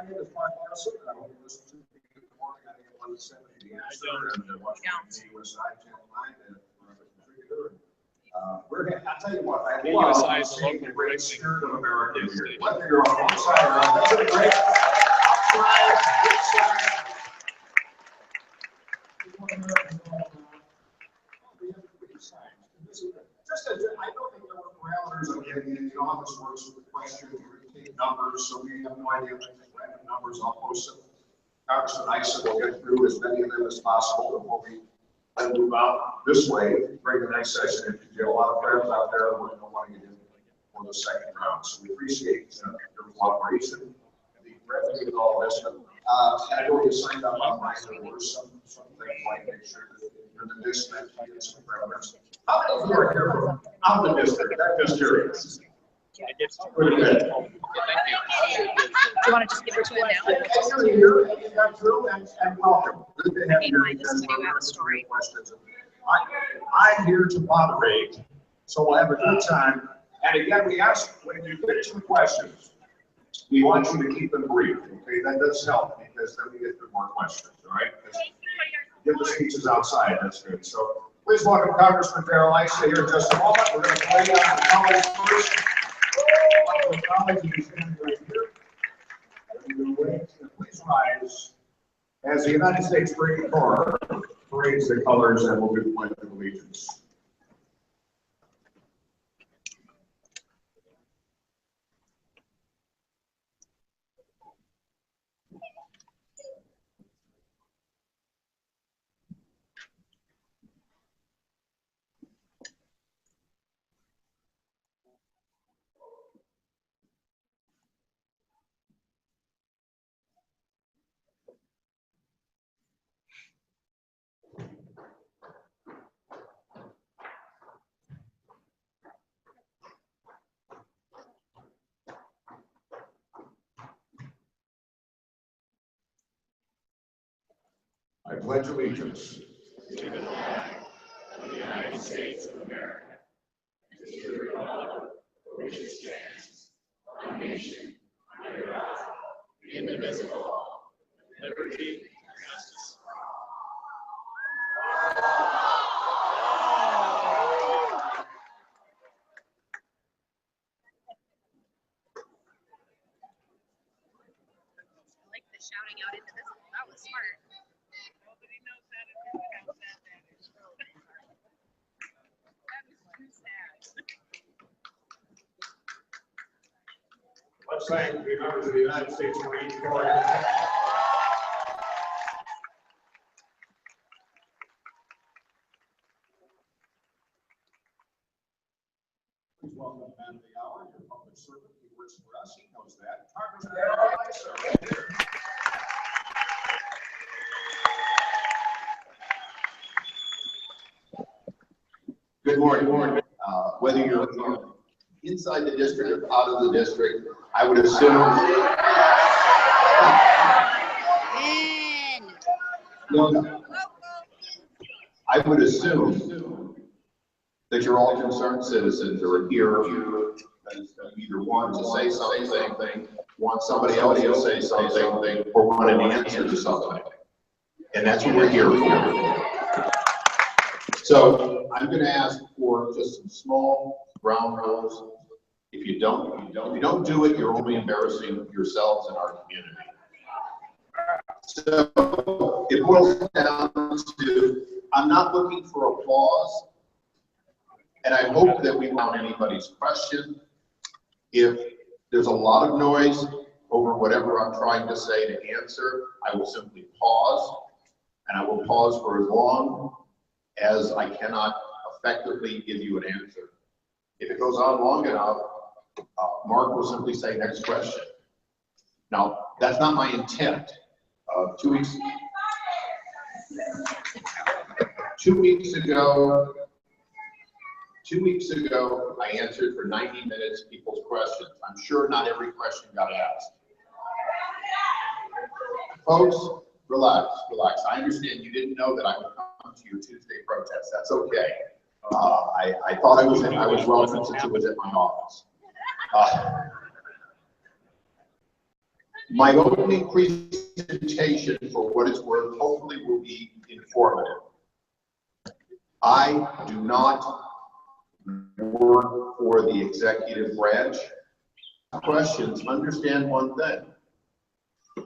My name is Mark Nelson, and I hope you listen to me in the morning. I think it was 70 the answer, and watching the USA Channel 9, and contributor. We're going to, I'll tell you what, I love seeing the great spirit of America here. Whether you're on one side or on the other, great outside, inside. Just as I don't think there were parameters of getting in the office works with the question, we take numbers, so we have no idea what the random numbers. I'll post them. Congressman Issa will get through as many of them as possible before we move out this way. Bring the next session in, because you have a lot of friends out there who don't want to get in for the second round. So we appreciate your cooperation, the revenue with all this. And I know you signed up online. There were some things like make sure that you're in the district, you get some parameters. How many of you are here from out of the district? I'm just curious. Pretty good. Do you want to just give it to him now? You're here, and you got through, and welcome. Good to have you. You have a story. I'm here to moderate, so we'll have a good time. And again, we ask, when you finish the questions, we want you to keep them brief, okay? That does help, because then we get through more questions, all right? Get the speeches outside, that's good. So please welcome Congressman Darrell Issa here in just a moment. We're going to play on the colleagues first. The colleagues will be standing right here. Please rise as the United States Marine Corps parades the colors and will do the pledge of allegiance. I pledge allegiance to the flag of the United States of America, and to the republic for which it stands, one nation, under God, indivisible, with liberty and justice for all. I like the shouting out indivisible. That was smart. Nobody knows that if you have said that. It's really hard. That is too sad. Let's thank the members of the United States Marine Corps. Please welcome the man of the hour, your public servant. He works for us. He knows that. Congressman Darrell Issa. Good morning. Whether you're inside the district or out of the district, I would assume. I would assume that you're all concerned citizens who are here either want to say something, want somebody else to say something, or want an answer to something. And that's what we're here for. So I'm going to ask for just some small ground rules. If you don't do it, you're only embarrassing yourselves and our community. So it boils down to, I'm not looking for applause, and I hope that we won't anybody's question. If there's a lot of noise over whatever I'm trying to say to answer, I will simply pause, and I will pause for as long as I cannot effectively give you an answer. If it goes on long enough, Mark will simply say, next question. Now, that's not my intent. 2 weeks ago, I answered for 90 minutes people's questions. I'm sure not every question got asked. Folks, relax. I understand you didn't know that I would come to your Tuesday protest. That's okay. I thought I was welcome since it was at my office. My opening presentation, for what it's worth, hopefully will be informative. I do not work for the executive branch. Questions, understand one thing.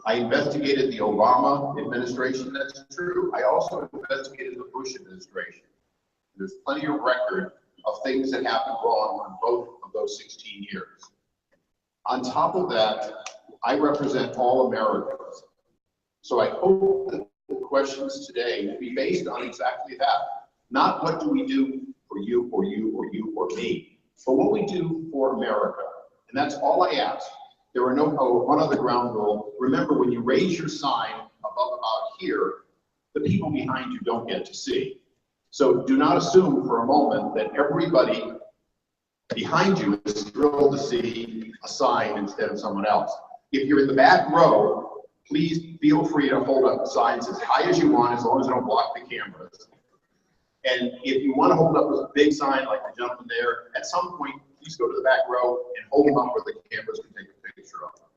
I investigated the Obama administration, that's true. I also investigated the Bush administration. There's plenty of record of things that happened wrong in both of those 16 years. On top of that, I represent all Americans. So I hope that the questions today will be based on exactly that. Not what do we do for you, or you, or you, or me, but what we do for America. And that's all I ask. There are no, one other ground rule. Remember, when you raise your sign above about here, the people behind you don't get to see. So do not assume for a moment that everybody behind you is thrilled to see a sign instead of someone else. If you're in the back row, please feel free to hold up signs as high as you want, as long as they don't block the cameras. And if you want to hold up a big sign like the gentleman there, at some point, please go to the back row and hold them up where the cameras can take a picture of them.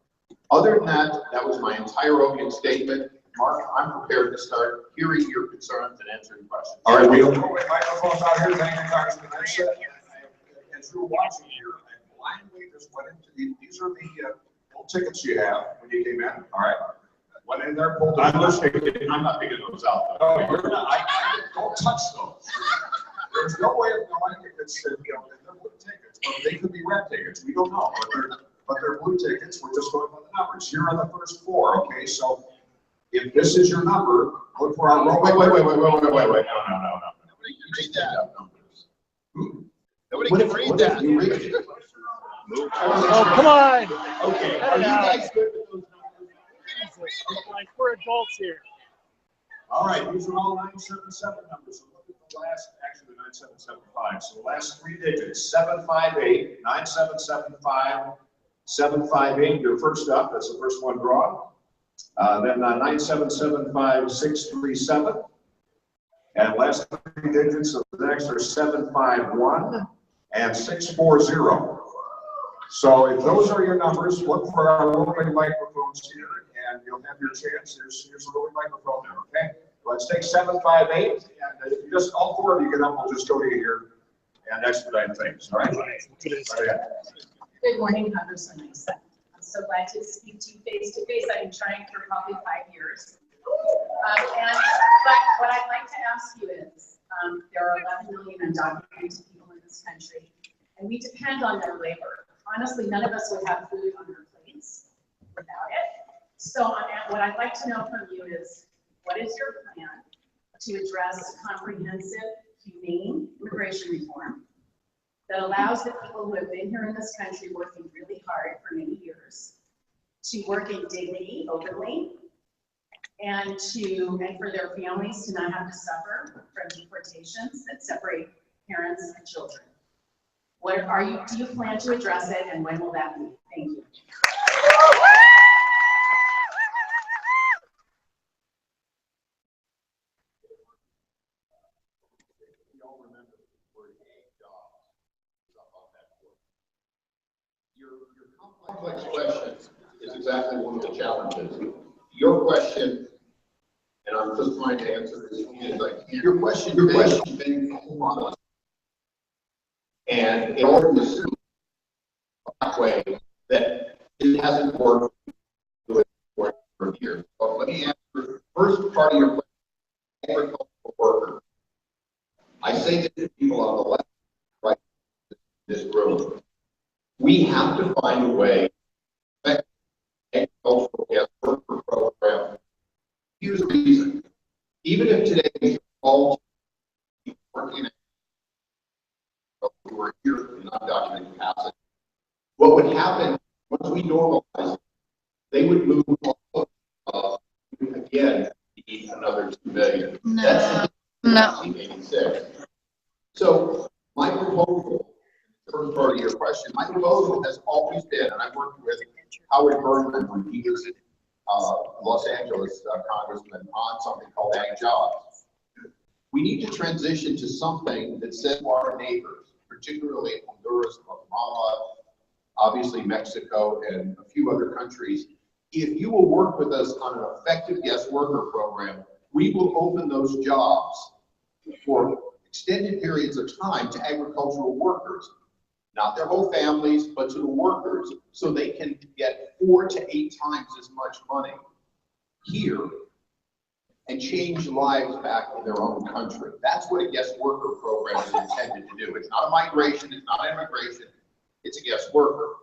Other than that, that was my entire opening statement. Mark, I'm prepared to start hearing your concerns and answering questions. All right, we have microphones out here. Thank you, Congressman Issa. As you're watching here, I blindly just went into these are the little tickets you have when you came in. All right. Went in there, pulled I'm not picking those out. Oh, you're not. I don't touch those. There's no way of knowing if it's, they're blue tickets, but they could be red tickets. We don't know, but they're blue tickets. We're just going by the numbers. You're on the first floor, okay? So if this is your number, look for our roll. Wait. No. Nobody can read that. Nobody can read that. You read it. Oh, come on. Okay. Are you guys good with those numbers? Like, we're adults here. All right, these are all 977 numbers. So look at the last, actually 9775. So the last three digits, 758, 9775, 758. You're first up. That's the first one drawn. Then 9775, 637. And last three digits of the next are 751 and 640. So if those are your numbers, look for our rolling microphones here, and you'll have your chance. Here's a rolling microphone there, okay? Let's take 758, and if you just, all four of you get up, we'll just go to you here and expedite things, all right? Good morning, Congressman Issa. I'm so glad to speak to you face to face. I've been trying for probably 5 years. But what I'd like to ask you is, there are 11 million undocumented people in this country, and we depend on their labor. Honestly, none of us would have food on our plates without it. So what I'd like to know from you is, what is your plan to address comprehensive, humane immigration reform that allows the people who have been here in this country working really hard for many years to work in dignity openly, and for their families to not have to suffer from deportations that separate parents and children? Do you plan to address it, and when will that be? Thank you. Your complex question is exactly one of the challenges. Your question, and I'm just trying to answer this as clean as I can. Your question being a whole lot of, and in order to assume a way that it hasn't worked for years. So let me answer the first part of your question, agricultural workers. I say to people on the left, right, this room, we have to find a way to affect agricultural guest worker program. Here's the reason. Even if today we all working who are here in undocumented capacity, what would happen once we normalize it, they would move again need another 2 million. No. That's No. 1986. So my proposal, the first part of your question, my proposal has always been, and I've worked with Howard Berman when he was Los Angeles congressman on something called Ag Jobs. We need to transition to something that says to our neighbors, particularly Honduras, Guatemala, obviously Mexico, and a few other countries, if you will work with us on an effective guest worker program, we will open those jobs for extended periods of time to agricultural workers, not their whole families, but to the workers, so they can get 4 to 8 times as much money here and change lives back in their own country. That's what a guest worker program is intended to do. It's not a migration, it's not immigration, it's a guest worker.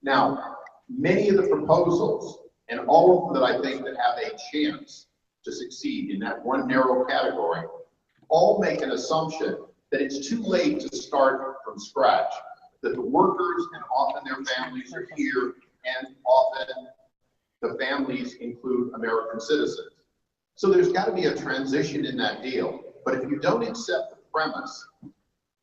Now, many of the proposals, and all of them that I think that have a chance to succeed in that one narrow category, all make an assumption that it's too late to start from scratch, that the workers and often their families are here, and often the families include American citizens. So there's got to be a transition in that deal. But if you don't accept the premise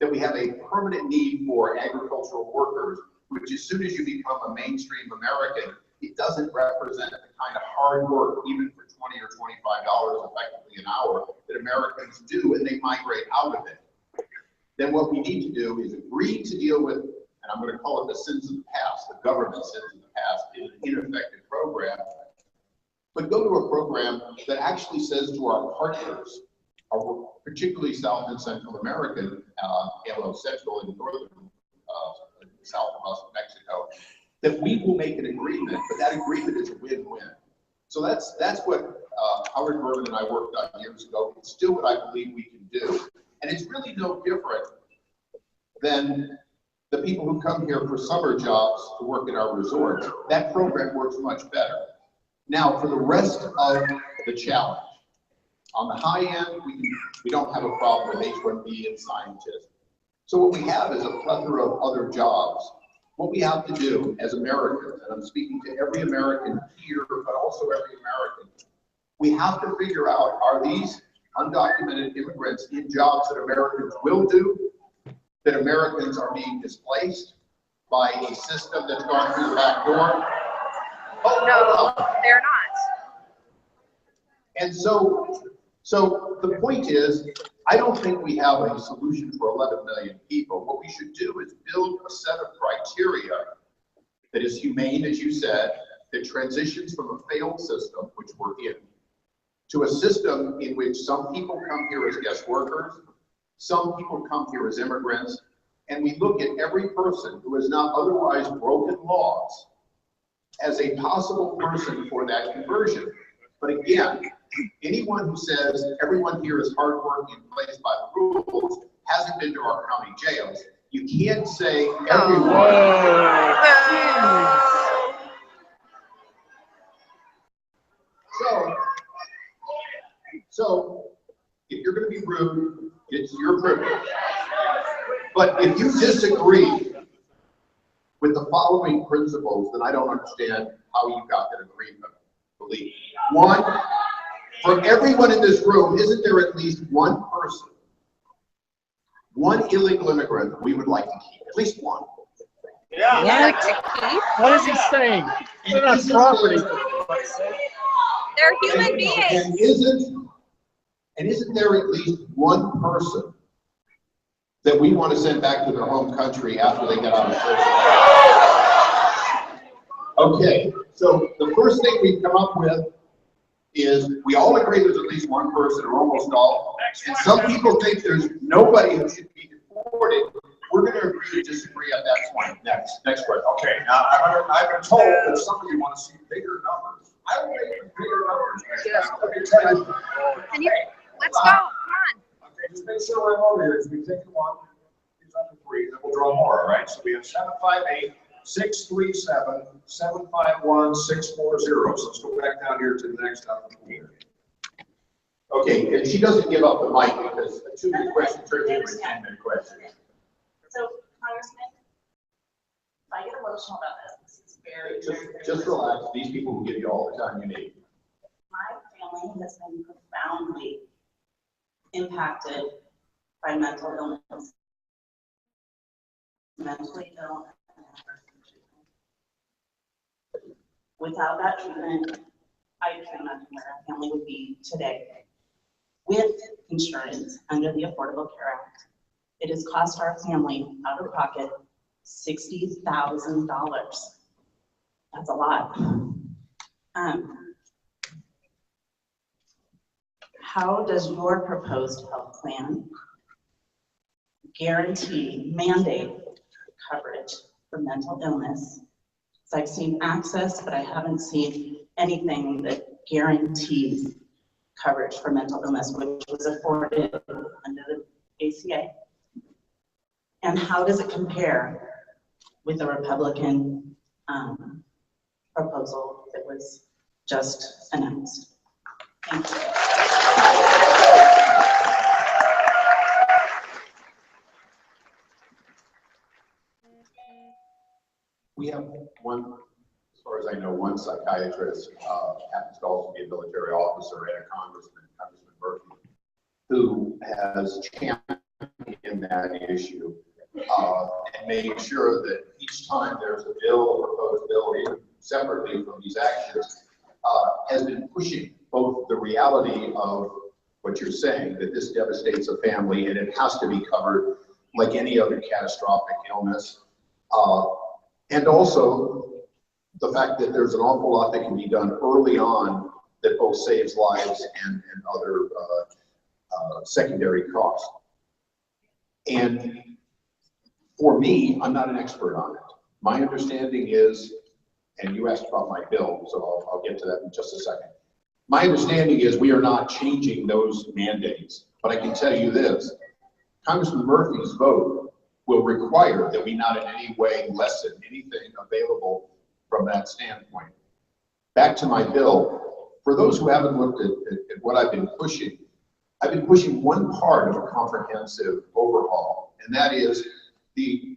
that we have a permanent need for agricultural workers, which as soon as you become a mainstream American, it doesn't represent the kind of hard work, even for $20 or $25 effectively an hour, that Americans do, and they migrate out of it. Then what we need to do is agree to deal with, and I'm going to call it the sins of the past, the government sins of the past, in an ineffective program, but go to a program that actually says to our partners, particularly South and Central American, Central and Northern, south of us, Mexico, that we will make an agreement, but that agreement is a win-win. So that's what Howard Berman and I worked on years ago. It's still what I believe we can do. And it's really no different than the people who come here for summer jobs to work in our resorts. That program works much better. Now, for the rest of the challenge, on the high end, we don't have a problem with H-1B and scientists. So what we have is a plethora of other jobs. What we have to do as Americans, and I'm speaking to every American here, but also every American, we have to figure out, are these undocumented immigrants in jobs that Americans will do, that Americans are being displaced by a system that's gone through the back door? Oh, No, they're not. And so the point is, I don't think we have a solution for 11 million people. What we should do is build a set of criteria that is humane, as you said, that transitions from a failed system, which we're in, to a system in which some people come here as guest workers, some people come here as immigrants, and we look at every person who has not otherwise broken laws as a possible person for that conversion. But again, anyone who says everyone here is hardworking and plays by the rules hasn't been to our county jails. You can't say everyone. So if you're going to be rude, it's your privilege. But if you disagree with the following principles, then I don't understand how you got that agreement. Believe. One, for everyone in this room, isn't there at least one person, one illegal immigrant we would like to keep? At least one. Yeah. Like to keep? What is he saying? They're not property. They're human beings. And isn't there at least one person that we want to send back to their home country after they get out of prison? Okay, so the first thing we come up with is we all agree there's at least one person, or almost all, and some people think there's nobody who should be deported. We're going to agree to disagree on that point. Next question. Okay, now I've been told that some of you want to see bigger numbers. I don't think bigger numbers. Let me tell you. Can you, let's go, come on. Okay, just make sure we're all here. As we take one, these up to 3, then we'll draw more, all right? So we have 758, 637, 751, 640. So let's go back down here to the next up here. Okay, and she doesn't give up the mic because a 2-minute question turns into a 10-minute question. So, Congressman, if I get emotional about this is very, Just relax. These people will give you all the time you need. My family has been profoundly impacted by mental illness. Mentally ill and adverse treatment. Without that treatment, I can't imagine where our family would be today. With insurance under the Affordable Care Act, it has cost our family out of pocket $60,000. That's a lot. How does your proposed health plan mandate coverage for mental illness? So I've seen access, but I haven't seen anything that guarantees coverage for mental illness, which was afforded under the ACA. And how does it compare with the Republican proposal that was just announced? Thank you. We have one, as far as I know, one psychiatrist, happens to also be a military officer and a Congressman Murphy, who has championed that issue and made sure that each time there's a bill, a proposed bill, even separately from these actions, has been pushing both the reality of what you're saying, that this devastates a family and it has to be covered like any other catastrophic illness, and also the fact that there's an awful lot that can be done early on that both saves lives and other secondary costs. And for me, I'm not an expert on it. My understanding is, and you asked about my bill, so I'll get to that in just a second. My understanding is we are not changing those mandates, but I can tell you this, Congressman Murphy's vote will require that we not in any way lessen anything available from that standpoint. Back to my bill, for those who haven't looked at what I've been pushing one part of a comprehensive overhaul, and that is the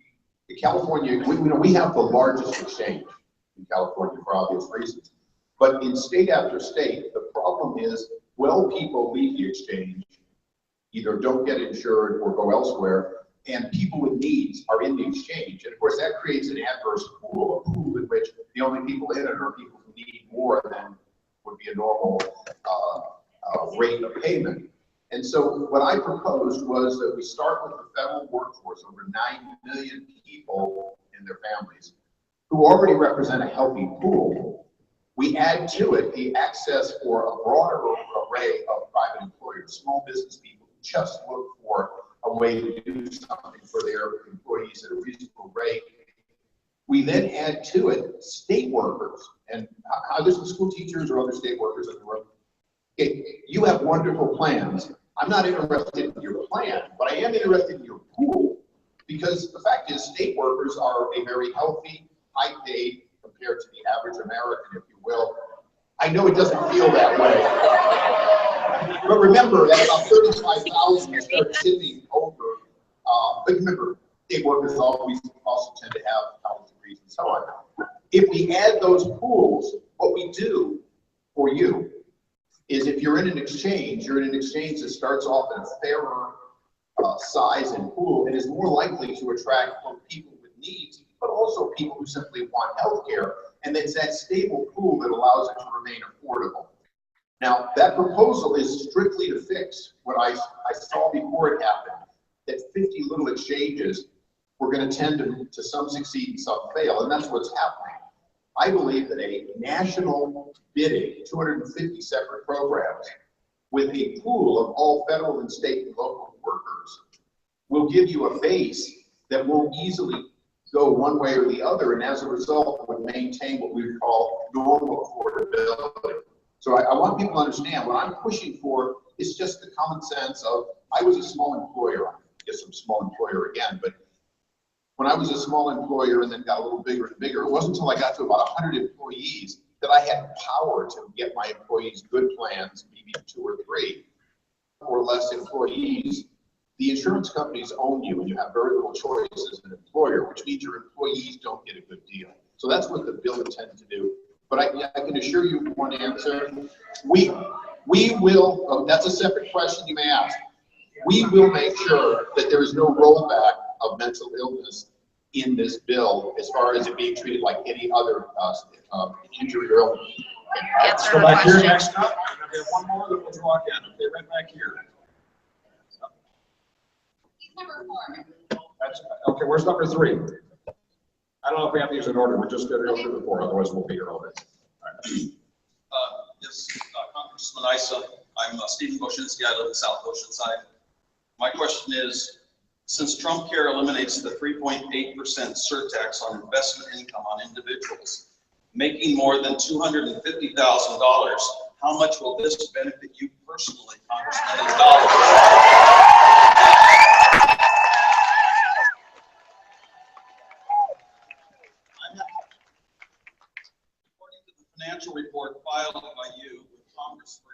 California, we have the largest exchange in California for obvious reasons, but in state after state, the problem is, well, people leave the exchange, either don't get insured or go elsewhere, and people with needs are in the exchange. And of course, that creates an adverse pool, a pool in which the only people in it are people who need more than would be a normal rate of payment. And so what I proposed was that we start with the federal workforce, over 9 million people and their families, who already represent a healthy pool. We add to it the access for a broader array of private employers, small business people who just look for a way to do something for their employees at a reasonable rate. We then add to it state workers, and there's some school teachers or other state workers in the room. Okay, you have wonderful plans. I'm not interested in your plan, but I am interested in your pool, because the fact is state workers are a very healthy, high paid, compared to the average American, if you will. I know it doesn't feel that way. But remember that about 35,000 start tipping over. But remember, state workers always also tend to have college degrees and so on. If we add those pools, what we do for you is if you're in an exchange, you're in an exchange that starts off at a fairer size and pool and is more likely to attract both people with needs, but also people who simply want health care. And it's that stable pool that allows it to remain affordable. Now, that proposal is strictly to fix what I saw before it happened, that 50 little exchanges were going to tend to some succeed and some fail, and that's what's happening. I believe that a national bidding, 250 separate programs, with a pool of all federal and state and local workers, will give you a base that won't easily go one way or the other, and as a result would maintain what we would call normal affordability. So I want people to understand what I'm pushing for is just the common sense of, I was a small employer, I guess I'm a small employer again, but when I was a small employer and then got a little bigger and bigger, it wasn't until I got to about 100 employees that I had power to get my employees good plans, maybe 2 or 3 or less employees. The insurance companies own you and you have very little choice as an employer, which means your employees don't get a good deal. So that's what the bill intends to do. But I can assure you one answer, we will, that's a separate question you may ask. We will make sure that there is no rollback of mental illness in this bill as far as it being treated like any other injury or illness. Answer So the back here question. next up, and we have one more that we'll talk in. Okay, right back here. Number 4. That's, okay, where's number 3? I don't know if we have these in order. We're just going to go through the 4, otherwise we'll be here all day. All right. Yes, Congressman Issa, I'm Stephen Boshinsky, I live in South Oceanside. My question is, since Trump Care eliminates the 3.8% surtax on investment income on individuals making more than $250,000, how much will this benefit you personally, Congressman, in dollars? According to the financial report filed by you with Congress for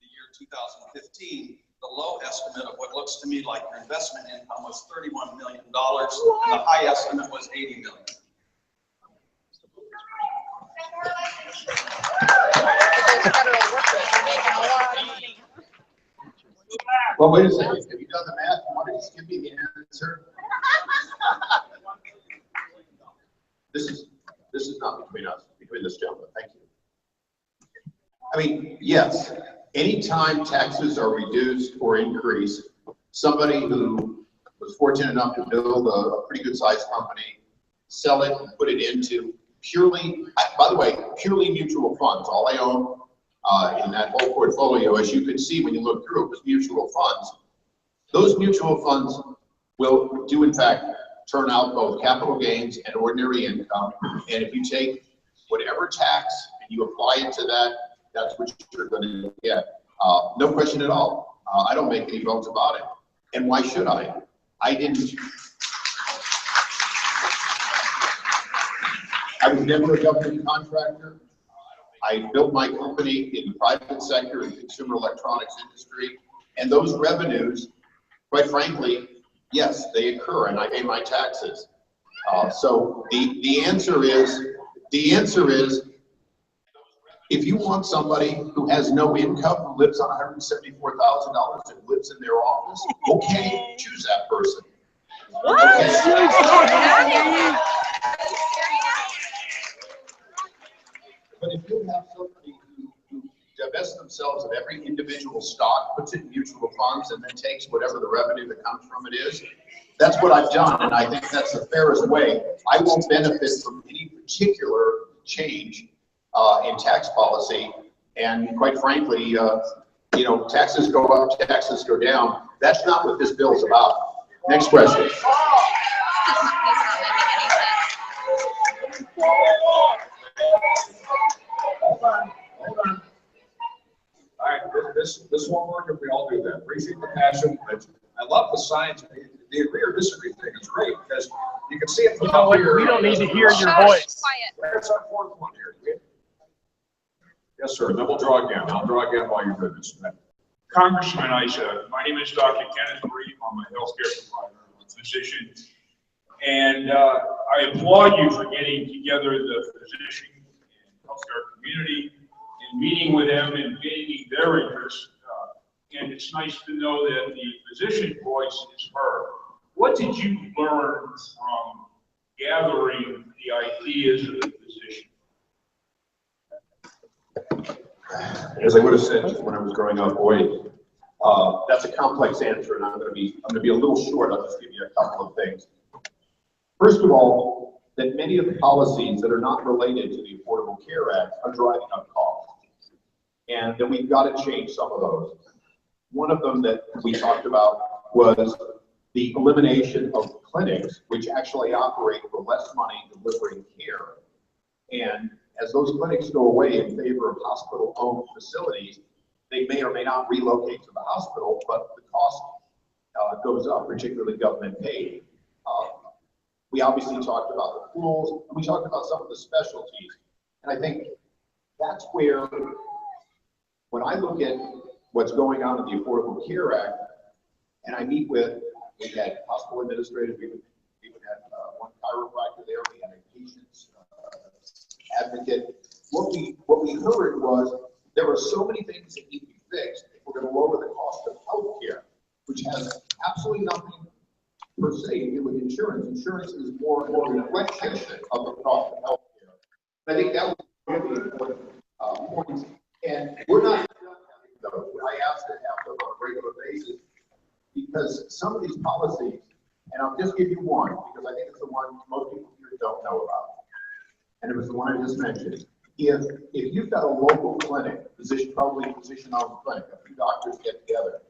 the year 2015, the low estimate of what looks to me like your investment income was $31 million, and the high estimate was $80 million. Well, wait a second. Have you done the math? Why don't you just give me the answer? This is not between us, between this gentleman. Thank you. I mean, yes, anytime taxes are reduced or increased, somebody who was fortunate enough to build a pretty good sized company, sell it and put it into purely, by the way, purely mutual funds. All I own in that whole portfolio, as you can see when you look through it, was mutual funds. Those mutual funds will do, in fact, turn out both capital gains and ordinary income. And if you take whatever tax and you apply it to that, that's what you're going to get. No question at all. I don't make any bones about it. And why should I? I was never a government contractor. I built my company in the private sector in the consumer electronics industry. And those revenues, quite frankly, yes, they occur and I pay my taxes. So the answer is, if you want somebody who has no income, who lives on $174,000 and lives in their office, okay, choose that person. Okay. But if you have somebody who divests themselves of every individual stock, puts it in mutual funds, and then takes whatever the revenue that comes from it is, that's what I've done, and I think that's the fairest way. I won't benefit from any particular change in tax policy, and quite frankly, you know, taxes go up, taxes go down. That's not what this bill is about. Next question. Hold on. All right, this won't work if we all do that. Appreciate the passion. I love the science. The agree or disagree thing is great because you can see it from up here. We don't need to hear your Shush, voice. quiet. Where's our fourth one here? Yes, sir. Then we'll draw again. I'll draw again while you're doing this. Congressman Issa, my name is Dr. Kenneth Reed. I'm a healthcare provider, I'm a physician. And I applaud you for getting together the physician and healthcare community and meeting with them and gaining their interest. And it's nice to know that the physician voice is heard. What did you learn from gathering the ideas of the physician? As I would have said just when I was growing up, boy, that's a complex answer, and I'm going to be a little short. I'll just give you a couple of things. First of all, that many of the policies that are not related to the Affordable Care Act are driving up costs, and that we've got to change some of those. One of them that we talked about was the elimination of clinics, which actually operate for less money delivering care. And as those clinics go away in favor of hospital-owned facilities, they may or may not relocate to the hospital, but the cost goes up, particularly government paid. We obviously talked about the pools, and we talked about some of the specialties. And I think that's where, when I look at what's going on in the Affordable Care Act, and I meet with, we had hospital administrators, we even had one chiropractor there, we had a patient's advocate. What we heard was there are so many things that need to be fixed if we're going to lower the cost of health care, which has absolutely nothing per se to do with insurance. Insurance is more and more a reflection of the cost of health care. I think that was really important point. And we're not having those. I ask to have them on a regular basis because some of these policies, and I'll just give you one because I think it's the one most people here don't know about. And it was the one I just mentioned. if you've got a local clinic, probably physician-owned clinic, a few doctors get together,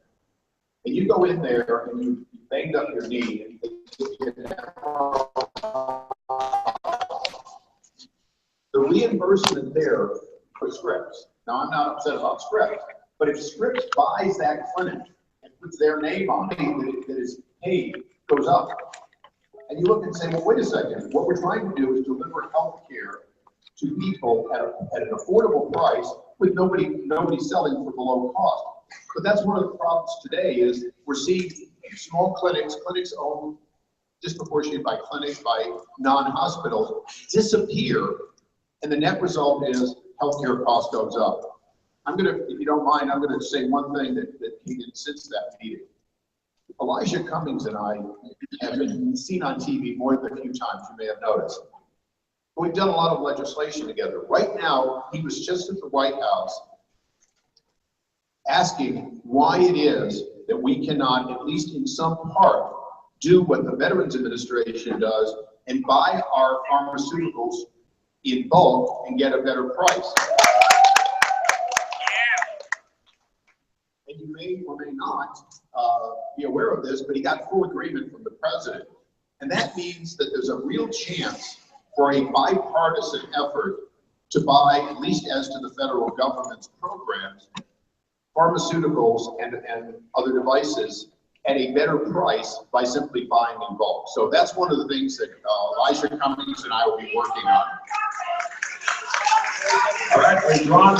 and you go in there and you banged up your knee, and the reimbursement there for Scripps. Now, I'm not upset about Scripps, but if Scripps buys that clinic and puts their name on it, that is paid, goes up. And you look and say, well, wait a second, what we're trying to do is deliver health care to people at an affordable price with nobody selling for below cost. But that's one of the problems today is we're seeing small clinics owned disproportionately by clinics, by non-hospitals, disappear. And the net result is healthcare cost goes up. If you don't mind, I'm gonna say one thing that came in since that meeting. Elijah Cummings and I have been seen on TV more than a few times, you may have noticed. But we've done a lot of legislation together. Right now, he was just at the White House asking why it is that we cannot, at least in some part, do what the Veterans Administration does and buy our pharmaceuticals in bulk and get a better price. And you may or may not be aware of this, but he got full agreement from the president. And that means that there's a real chance for a bipartisan effort to buy, at least as to the federal government's programs, pharmaceuticals and other devices at a better price by simply buying in bulk. So that's one of the things that Elijah Cummings and I will be working on. All right, we've drawn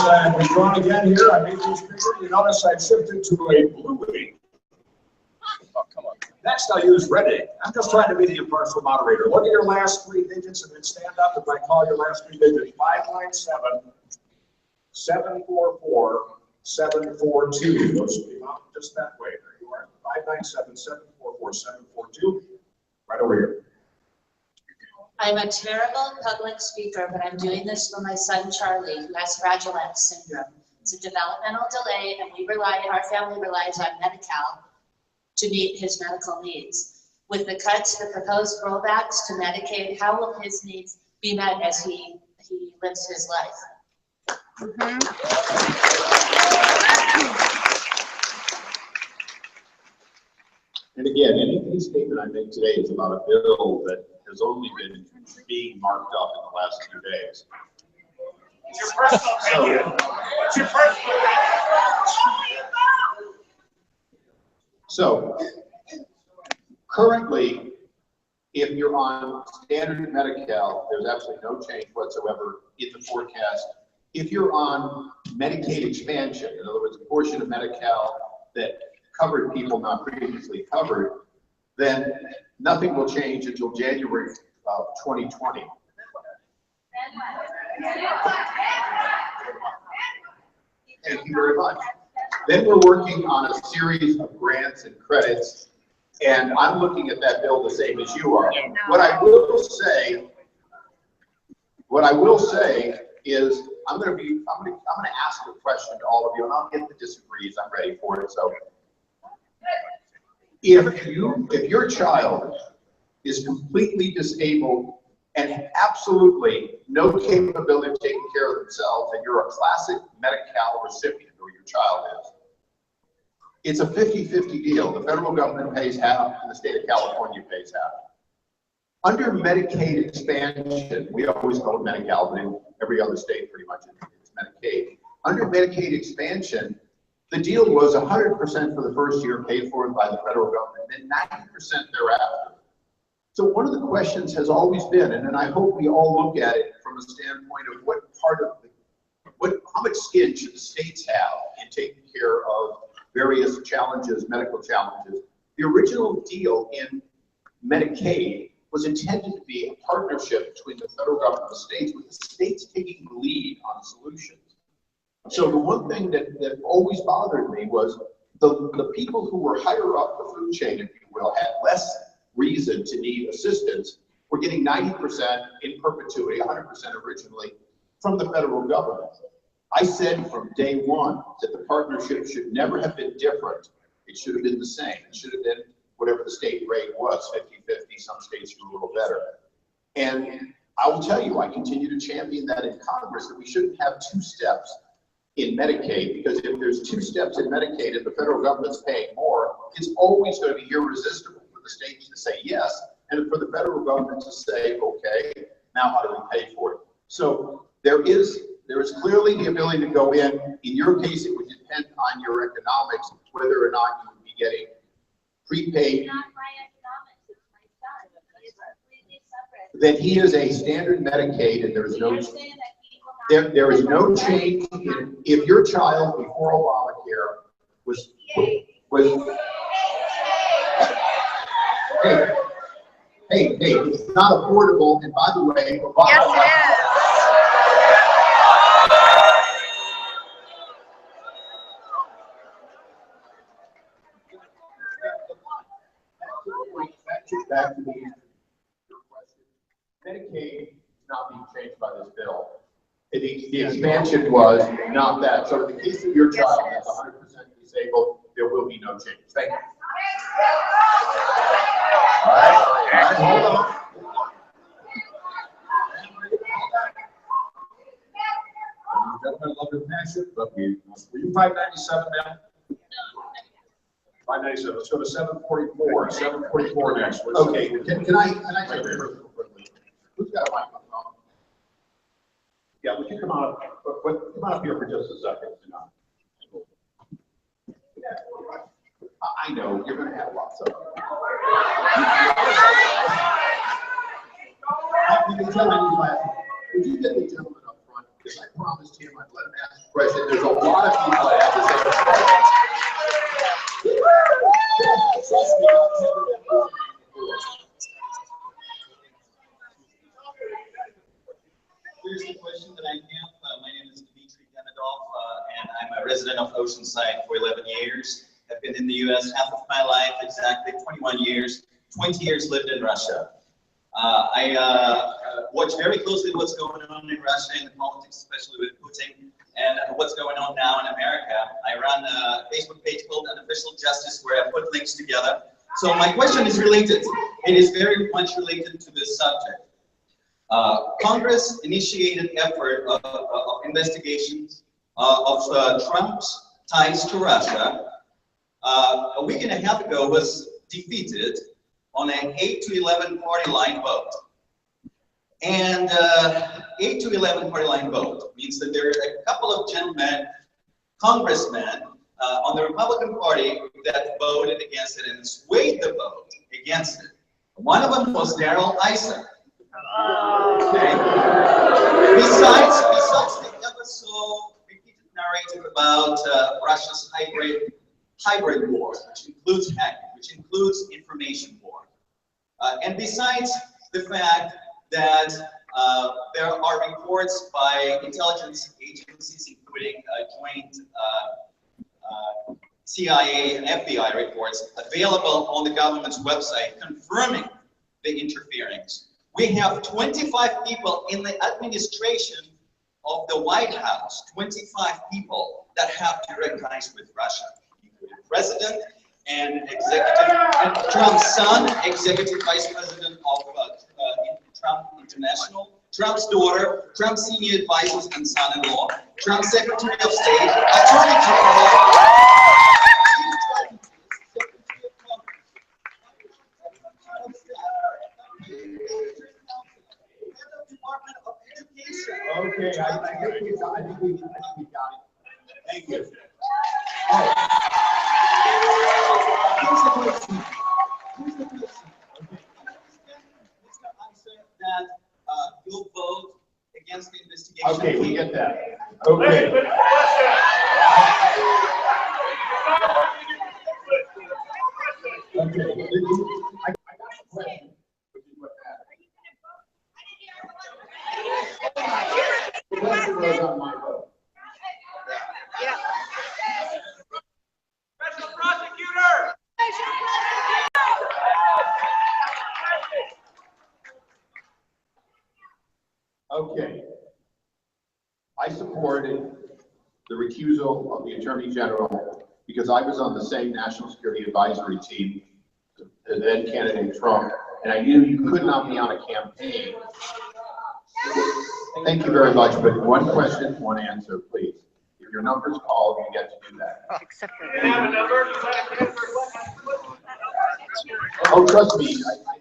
again here. I made these bigger. You notice I've shifted to a blue ink. Oh, come on. Next, I'll use red ink. I'm just trying to be the impartial moderator. Look at your last three digits and then stand up if I call your last three digits. 597 744 742. Those will be out just that way. There you are. 597 744 742. Right over here. I'm a terrible public speaker, but I'm doing this for my son Charlie, who has Fragile X syndrome. It's a developmental delay, and our family relies on Medi-Cal to meet his medical needs. With the cuts, the proposed rollbacks to Medicaid, how will his needs be met as he lives his life? And again, any statement I make today is about a bill that has only been being marked up in the last 2 days. It's your personal opinion. It's your personal opinion. So, currently, if you're on standard Medi-Cal, there's absolutely no change whatsoever in the forecast. If you're on Medicaid expansion, in other words, a portion of Medi-Cal that covered people not previously covered, then nothing will change until January of 2020. Thank you very much. Then we're working on a series of grants and credits, and I'm looking at that bill the same as you are. What I will say is I'm going to ask a question to all of you, and I'll get the disagrees. I'm ready for it. So, if your child is completely disabled and absolutely no capability of taking care of themselves, and you're a classic Medi-Cal recipient, or your child is, it's a 50-50 deal. The federal government pays half, and the state of California pays half. Under Medicaid expansion, we always call it Medi-Cal, but in every other state pretty much it's Medicaid. Under Medicaid expansion, the deal was 100% for the first year paid for by the federal government, and then 90% thereafter. So one of the questions has always been, and I hope we all look at it from a standpoint of how much skin should the states have in taking care of various challenges, medical challenges. The original deal in Medicaid was intended to be a partnership between the federal government and the states, with the states taking the lead on solutions. So the one thing that always bothered me was the people who were higher up the food chain, if you will, had less reason to need assistance, were getting 90% in perpetuity, 100% originally, from the federal government. I said from day one that the partnership should never have been different. It should have been the same. It should have been whatever the state rate was, 50-50, some states were a little better. And I will tell you, I continue to champion that in Congress, that we shouldn't have two steps in Medicaid, because if there's two steps in Medicaid and the federal government's paying more, it's always going to be irresistible for the states to say yes, and for the federal government to say, okay, now how do we pay for it? So there is clearly the ability to go in. In your case, it would depend on your economics, whether or not you would be getting prepaid. Not my economics, it's my son. He is completely separate. Then he is a standard Medicaid, and there is no, You're saying that he will not- there is no change if your child before Obamacare was, hey, it's not affordable, and by the way, Obama. Yes, it is. Back to your question. Medicaid is not being changed by this bill. The expansion was not that. So in the case of your child that's 100% disabled, there will be no change. Thank you. All right, hold on. Gentlemen, love your passion, but were you 597, ma'am? 597, let's go to 744, 744 next. Okay, can I say this real quickly? Who's got a microphone? Yeah, would you come on up here for just a second? I know, you're gonna have lots of them. You can tell I'm laughing. Would you get the gentleman up front? Because I promised him I'd let him ask a question. There's a lot of people that have the same question. Trust me, I've never been before. Here's the question that I have. My name is Dmitry Demidov, and I'm a resident of Oceanside for 11 years. I've been in the U.S. half of my life, exactly 21 years. 20 years lived in Russia. I watch very closely what's going on in Russia, in the politics, especially with Putin, and what's going on now in America. I run a Facebook page called Unofficial Justice, where I put links together. So my question is related. It is very much related to this subject. Congress initiated effort of investigations of Trump's ties to Russia. A week and a half ago was defeated on an 8-11 party line vote. And 8-11 party line vote means that there are a couple of gentlemen, congressmen on the Republican Party that voted against it and swayed the vote against it. One of them was Darrell Issa. Okay. Besides the ever so repeated narrative about Russia's hybrid war, which includes hacking, which includes information war, and besides the fact that there are reports by intelligence agencies, including joint CIA and FBI reports available on the government's website confirming the interference. We have 25 people in the administration of the White House, 25 people that have direct ties with Russia, including President and Trump's son, Executive Vice President of Trump International, Trump's daughter, Trump's senior advisors and son-in-law, Trump's Secretary of State, Attorney General, Department of Education. Okay, I think we got it. Thank you. Here's the question. Okay. Mr. Issa, that you'll vote against the investigation. Okay, we get that. Okay. Okay. I got a question, which is what matters. The question was on my vote. Yeah. Special prosecutor! Okay. I supported the recusal of the Attorney General because I was on the same National Security Advisory team as then candidate Trump, and I knew you could not be on a campaign Thank you very much, but one question, one answer, please. If your number's called, you get to do that. Except for. You have a number? Oh, trust me,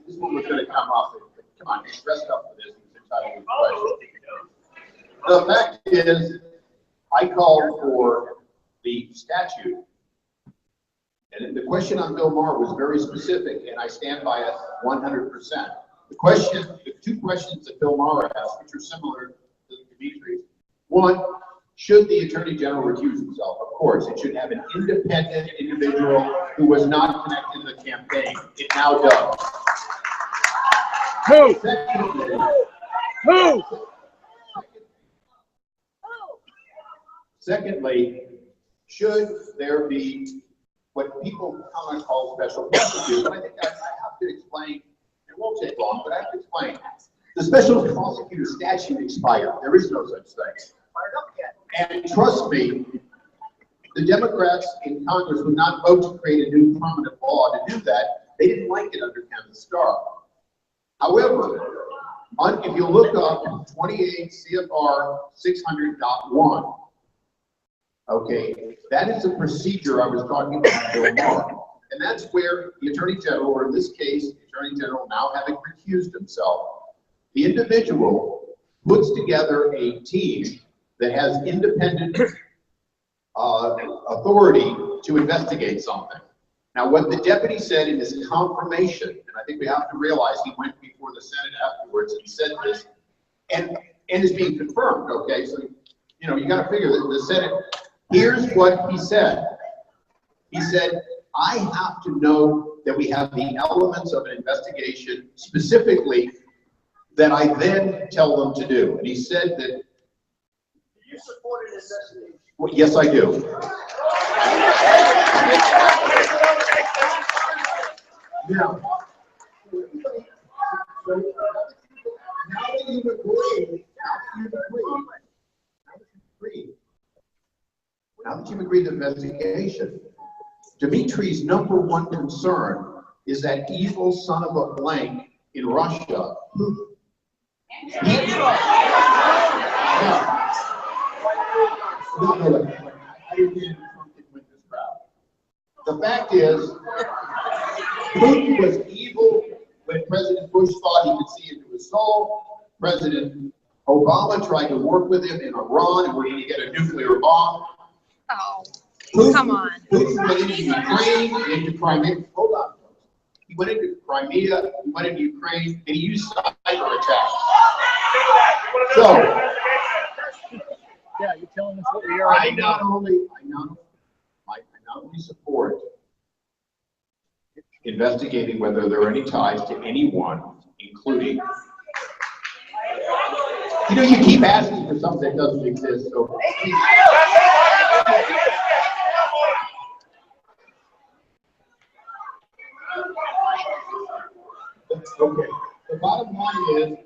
this one was gonna come up. Come on, get dressed up for this. The fact is, I called for the statute. And the question on Bill Maher was very specific, and I stand by it 100%. The two questions that Bill Maher asked, which are similar to Dimitri's. One, should the Attorney General recuse himself? Of course, it should have an independent individual who was not connected to the campaign. It now does. Who? Secondly, Who? Secondly, should there be what people commonly call special prosecutors? But I think I have to explain, it won't take long, but I have to explain. The special prosecutor statute expired. There is no such thing. And trust me, the Democrats in Congress would not vote to create a new permanent law to do that. They didn't like it under Kenneth Starr. However, if you look up 28 CFR 600.1, okay, that is the procedure I was talking about, Bill Maher. And that's where the Attorney General, or in this case, the Attorney General now having recused himself, the individual puts together a team that has independent authority to investigate something. Now, what the deputy said in his confirmation, and I think we have to realize he went before the Senate afterwards and said this, and is being confirmed, okay? So, you know, you got to figure that the Senate, here's what he said. He said, I have to know that we have the elements of an investigation specifically that I then tell them to do. And he said that. Do you support an investigation? Well, yes, I do. Now, that you've agreed to investigation, Dimitri's number one concern is that evil son of a blank in Russia. The fact is, Putin was evil when President Bush thought he could see into his soul. President Obama tried to work with him in Iran, and we're going to get a nuclear bomb. Oh, Putin, come on. Putin went into Ukraine, into Crimea. Hold on. He went into Crimea, he went into Ukraine, and he used cyber attacks. So, Yeah, you're telling us what we are. I not only support investigating whether there are any ties to anyone, including, you know, you keep asking for something that doesn't exist, so. Okay, the bottom line is,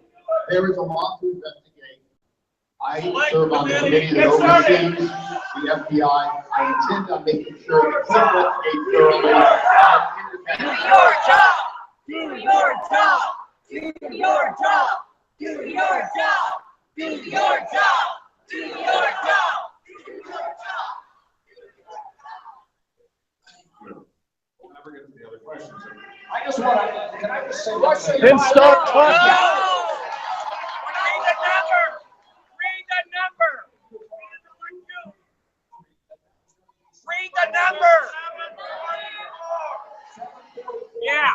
there is a lot to investigate. I serve on the committee that oversees the FBI. I intend on making sure that we investigate thoroughly. Do your job! Do your job! Do your job! Do your job! Do your job! Do your job! Do your job! We'll never get to the other questions. I just want to, can I just say? Then start talking. Read the number. Read the number. Read the number. Yeah.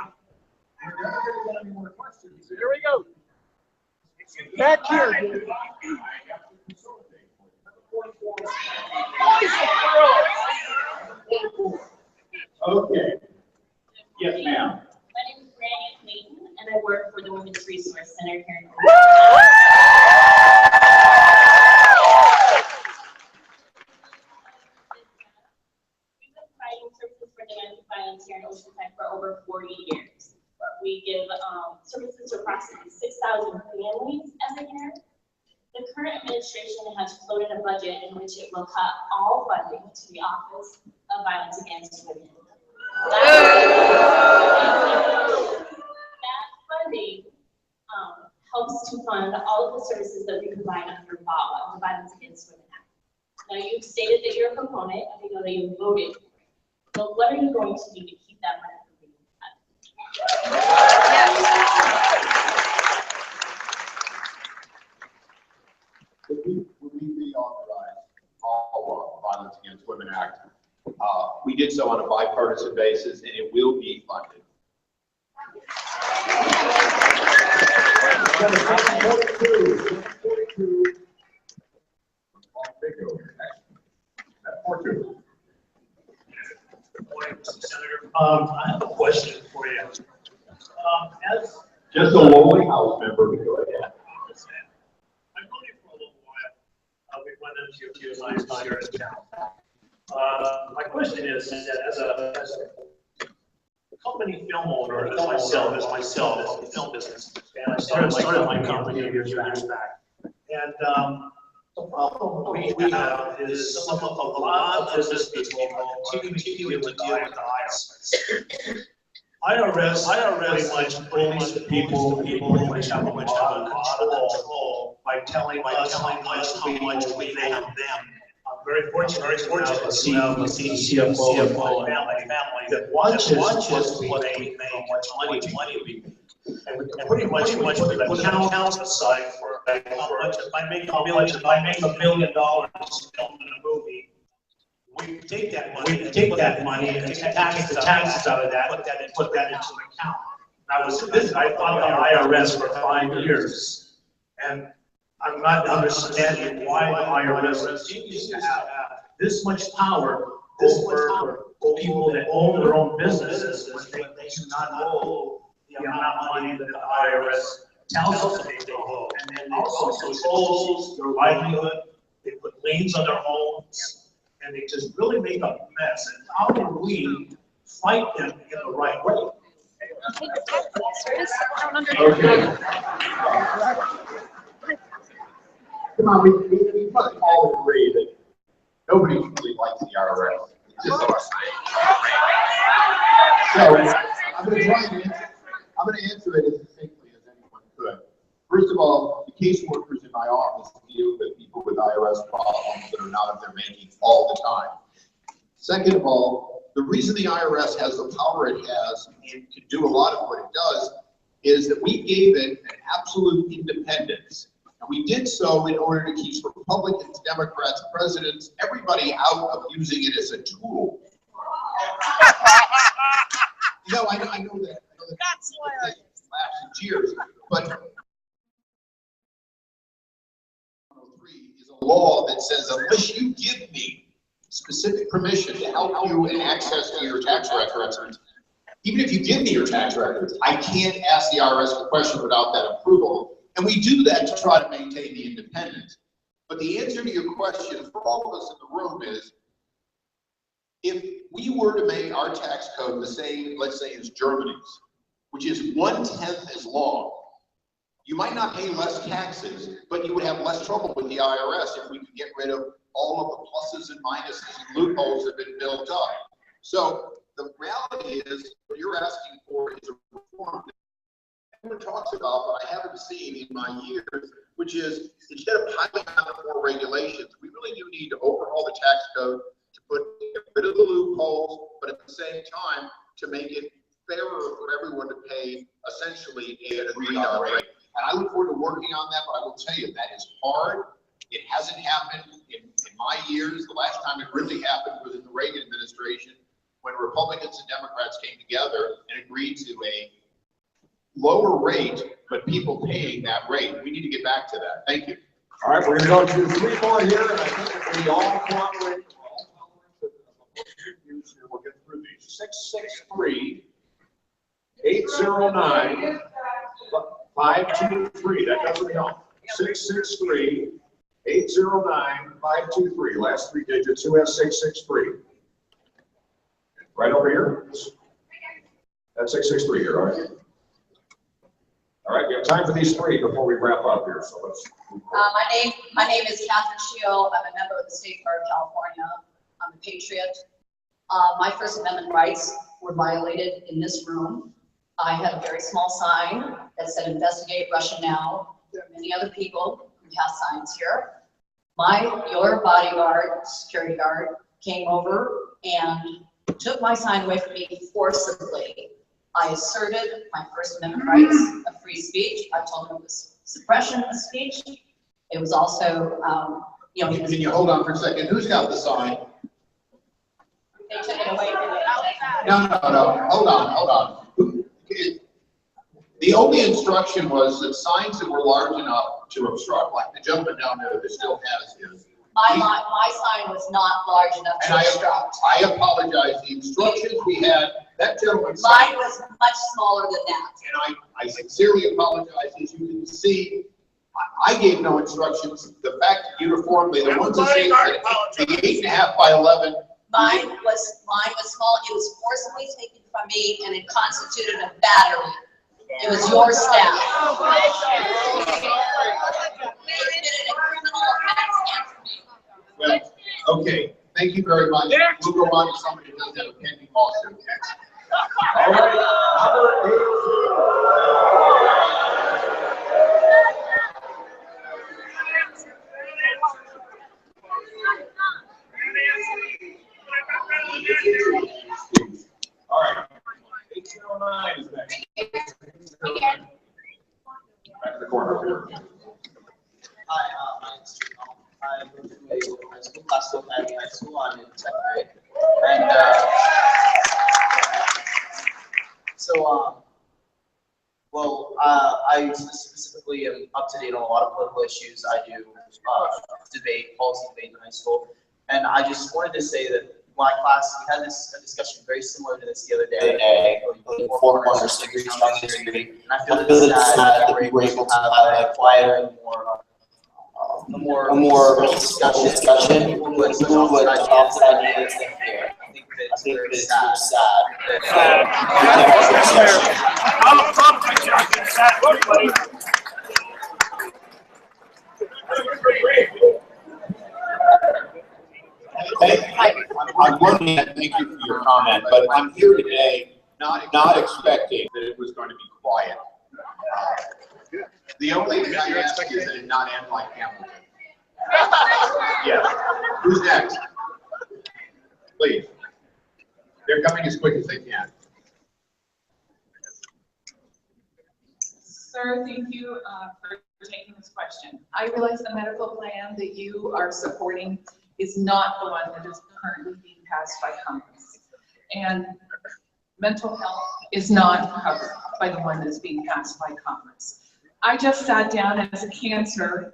Here we go. Back here, dude. Okay. Yes, ma'am. My name is Brandy Clayton, and I work for the Women's Resource Center here in We've been providing services for domestic violence here in Oceanside for over 40 years. We give services to approximately 6,000 families every year. The current administration has floated a budget in which it will cut all funding to the Office of Violence Against Women. That funding helps to fund all of the services that we provide under VAWA, the Violence Against Women Act. Now, you've stated that you're a proponent, and we know that you voted for it. But what are you going to do to keep that money from being cut? When we reauthorized VAWA, Violence Against Women Act, we did so on a bipartisan basis, and it will be funded. Senator, I have a question for you. As Just a lowly House member, go ahead. I've known you for a little while. We've run into a few times here in town. My question is that as a company film owner, as myself, in the film business, and I started my company years back. And the problem we have is a lot of business people continue to deal with the IRS. IRS pretty much bullies the people pretty much have a lot of control by telling us how much we pay them. I'm very fortunate to have a CFO and family that watches what they make, how much money we make. And pretty much put an account aside for how much, if I make $1 million filming a movie, we take that money and take the taxes out of that, put that into an account. I fought the IRS for 5 years, and I'm not understanding why the IRS continues to have this much power over people that own their own businesses when they do not owe the amount of money that the IRS tells them they owe. And then also controls their livelihood, they put liens on their homes, and they just really make a mess. And how can we fight them in the right way? Okay. Come on, we must all agree that nobody really likes the IRS. It's just us. So I'm going to answer it as succinctly as anyone could. First of all, the caseworkers in my office deal with people with IRS problems that are not of their making all the time. Second of all, the reason the IRS has the power it has and can do a lot of what it does is that we gave it an absolute independence. And we did so in order to keep Republicans, Democrats, presidents, everybody out of using it as a tool. No, I know that. That's hilarious. Laughs and cheers, but 103 is a law that says unless you give me specific permission to help you and access to your tax records, even if you give me your tax records, I can't ask the IRS a question without that approval. And we do that to try to maintain the independence. But the answer to your question for all of us in the room is, if we were to make our tax code the same, let's say, as Germany's, which is 1/10 as long, you might not pay less taxes, but you would have less trouble with the IRS if we could get rid of all of the pluses and minuses and loopholes that have been built up. So the reality is, what you're asking for is a reform that everyone talks about, but I haven't seen in my years, which is instead of piling on more regulations, we really do need to overhaul the tax code to get rid of the loopholes, but at the same time to make it fairer for everyone to pay essentially a agreed on rate. And I look forward to working on that, but I will tell you that is hard. It hasn't happened in my years. The last time it really happened was in the Reagan administration, when Republicans and Democrats came together and agreed to a lower rate, but people paying that rate. We need to get back to that. Thank you. All right, we're going to go to 3 more here, and I think if we all cooperate, we'll get through these. 663-809-523. That doesn't count. 663-809-523. Last 3 digits. Who has 663? Right over here. That's 663 here. All right. All right, we have time for these 3 before we wrap up here. So let's. My name is Catherine Shield. I'm a member of the State Bar of California. I'm a patriot. My First Amendment rights were violated in this room. I had a very small sign that said "Investigate Russia Now." there are many other people who have signs here. Your bodyguard, security guard, came over and took my sign away from me forcibly. I asserted my First Amendment rights of free speech. I told him it was suppression of speech. It was also, Can you hold on for a second? Who's got the sign? they took it away from me. No. Hold on. The only instruction was that signs that were large enough to obstruct, like the gentleman down there that still has his. My sign was not large enough to obstruct. I apologize. The instructions we had, that gentleman. Mine was much smaller than that. And I sincerely apologize. As you can see, I gave no instructions. The fact that uniformly, the ones that say the 8.5 by 11. Mine was small. It was forcibly taken from me, and it constituted a battery. It was your staff. They committed a criminal offense against me. Well, okay. Thank you very much. We'll go on to somebody who does have a pending lawsuit. All right, number 8. All right. 1809 is next. Back to the corner over here. Hi, my name is Tom. I go to a local high school, Pasco High School. I'm in 10th grade. And I specifically am up to date on a lot of political issues. I do policy debate in high school. And I just wanted to say that my class, we had a discussion very similar to this the other day. 4 corners degree, strong disagree. And I feel that it's sad that we were able to have a quieter and more discussion. People who had opposite ideas than here. I think that it's very sad. On one hand, thank you for your comment, but I'm here today not expecting that it was going to be quiet. The only thing I ask is that it not end like Hamilton. Yeah. Who's next? Please. They're coming as quick as they can. Sir, thank you for taking this question. I realize the medical plan that you are supporting is not the one that is currently being passed by Congress. And mental health is not covered by the one that's being passed by Congress. I just sat down as a cancer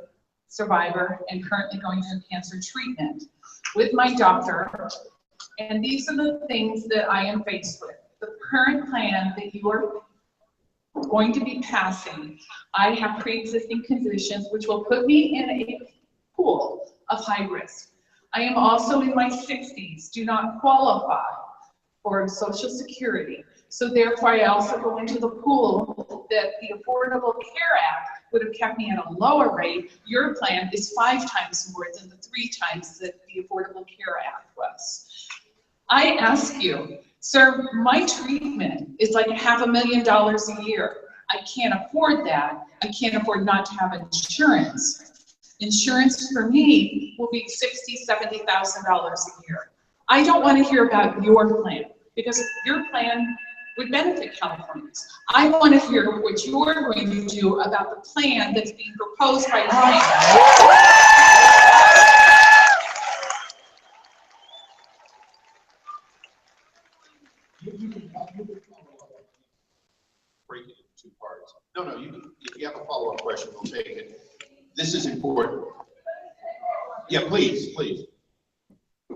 survivor and currently going through cancer treatment with my doctor, and these are the things that I am faced with. The current plan that you are going to be passing, I have pre-existing conditions which will put me in a pool of high risk. I am also in my 60s, do not qualify for Social Security. So therefore, I also go into the pool that the Affordable Care Act would have kept me at a lower rate. Your plan is 5 times more than the 3 times that the Affordable Care Act was. I ask you, sir, my treatment is like $500,000 a year. I can't afford that. I can't afford not to have insurance. Insurance for me will be $60,000, $70,000 a year. I don't want to hear about your plan because your plan would benefit Californians. I want to hear what you're going to do about the plan that's being proposed by Ryan. Break it into 2 parts. No, if you have a follow-up question, we'll take it. This is important. Yeah, please.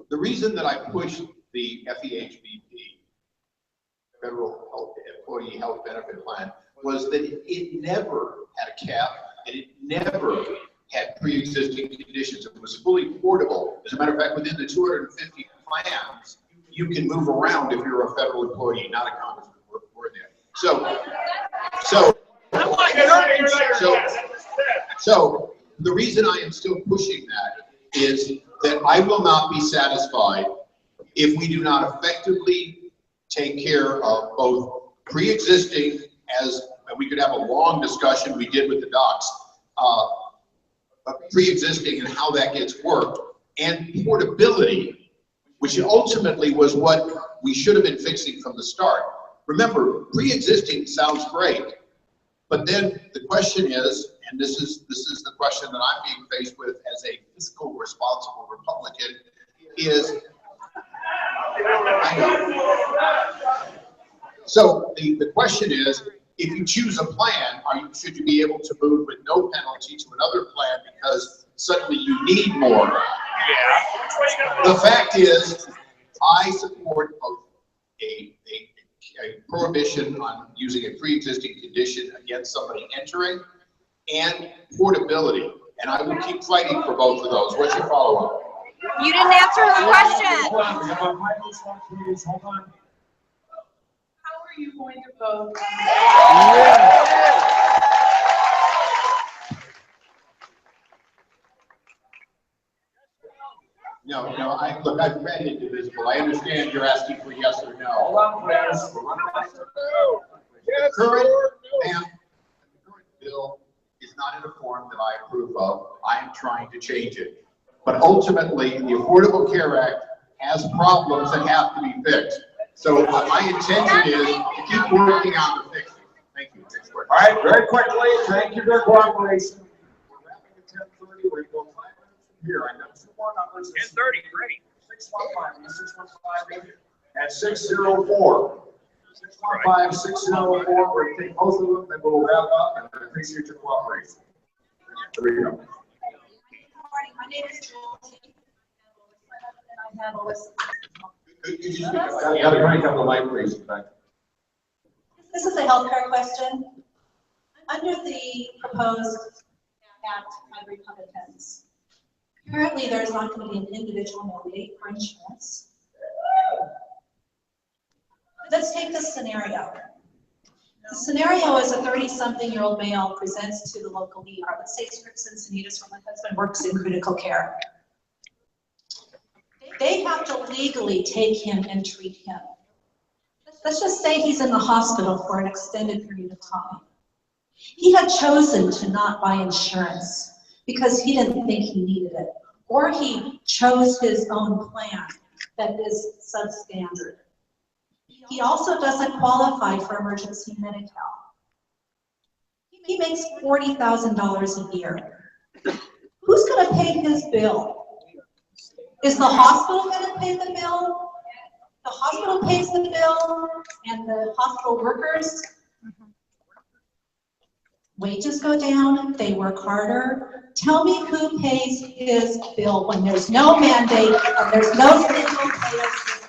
The reason that I pushed the FEHBP, Federal Employee Health Benefit Plan, was that it never had a cap and it never had pre-existing conditions. It was fully portable. As a matter of fact, within the 250 plans, you can move around if you're a federal employee, not a congressman. We're there. So the reason I am still pushing that is that I will not be satisfied if we do not effectively take care of both pre-existing, as we could have a long discussion we did with the docs, pre-existing and how that gets worked, and portability, which ultimately was what we should have been fixing from the start. Remember, pre-existing sounds great, but then the question is, and this is the question that I'm being faced with as a fiscal responsible Republican, is, I know. So the question is, if you choose a plan, should you be able to move with no penalty to another plan because suddenly you need more? Yeah. The fact is, I support both a prohibition on using a pre-existing condition against somebody entering and portability. And I will keep fighting for both of those. What's your follow-up? You didn't answer the question. Hold on. How are you going to vote? No, look, I've read Indivisible. I understand you're asking for yes or no. Hold on, please. The current bill is not in a form that I approve of. I am trying to change it. But ultimately, the Affordable Care Act has problems that have to be fixed. So my intention is to keep working on the fixing. Thank you. All right, very quickly, thank you for your cooperation. We're wrapping at 10:30. We're going 5 minutes from here. I got 2 more numbers. 10:30, great. 615, 615, and 604. 615, 604. We're going to take both of them, then we'll wrap up, and I appreciate your cooperation. There we go. My name is Julie. I handle this. You got to crank up the mic, please. This is a healthcare question. Under the proposed act by Republicans, apparently there's not going to be an individual mandate for insurance. Let's take this scenario. The scenario is a 30-something-year-old male presents to the local ER. Let's say Scripps Encinitas, where my husband works in critical care. They have to legally take him and treat him. Let's just say he's in the hospital for an extended period of time. He had chosen to not buy insurance because he didn't think he needed it, or he chose his own plan that is substandard. He also doesn't qualify for emergency Medi-Cal. He makes $40,000 a year. Who's going to pay his bill? Is the hospital going to pay the bill? The hospital pays the bill, and the hospital workers' wages go down, they work harder. Tell me who pays his bill when there's no mandate and there's no single payer system.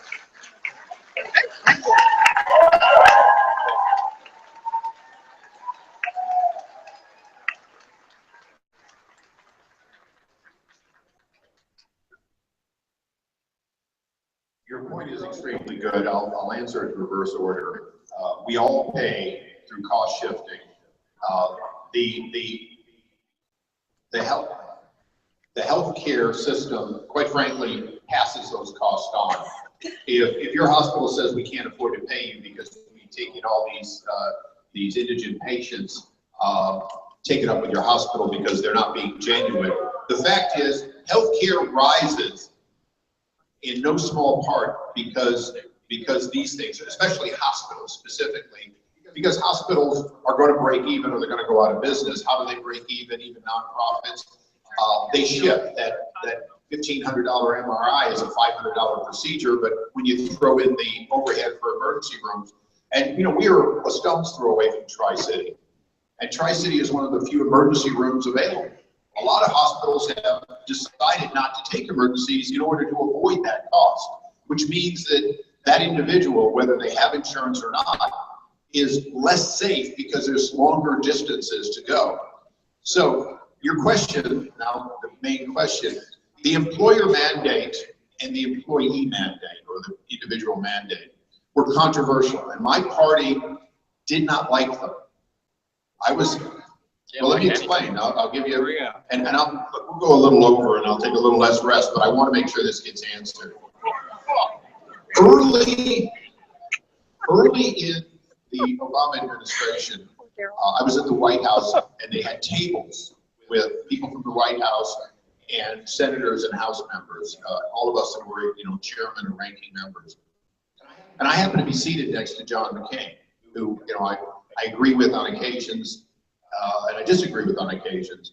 Your point is extremely good. I'll answer it in reverse order. We all pay through cost shifting. The healthcare system, quite frankly, passes those costs on. If your hospital says we can't afford to pay you because we take in all these indigent patients, take it up with your hospital because they're not being genuine. The fact is, healthcare rises in no small part because these things, especially hospitals specifically, because hospitals are going to break even or they're going to go out of business. How do they break even nonprofits? They shift. That $1,500 MRI is a $500 procedure, but when you throw in the overhead for emergency rooms, and we are a stone's throw away from Tri-City, and Tri-City is one of the few emergency rooms available. A lot of hospitals have decided not to take emergencies in order to avoid that cost, which means that that individual, whether they have insurance or not, is less safe because there's longer distances to go. So your question, now the main question, the employer mandate and the employee mandate, or the individual mandate, were controversial, and my party did not like them. Well, let me explain. I'll give you, and we'll go a little over, and I'll take a little less rest, but I want to make sure this gets answered. Early in the Obama administration, I was at the White House, and they had tables with people from the White House and senators and House members, all of us that were, chairman and ranking members. And I happen to be seated next to John McCain, who, I agree with on occasions, and I disagree with on occasions.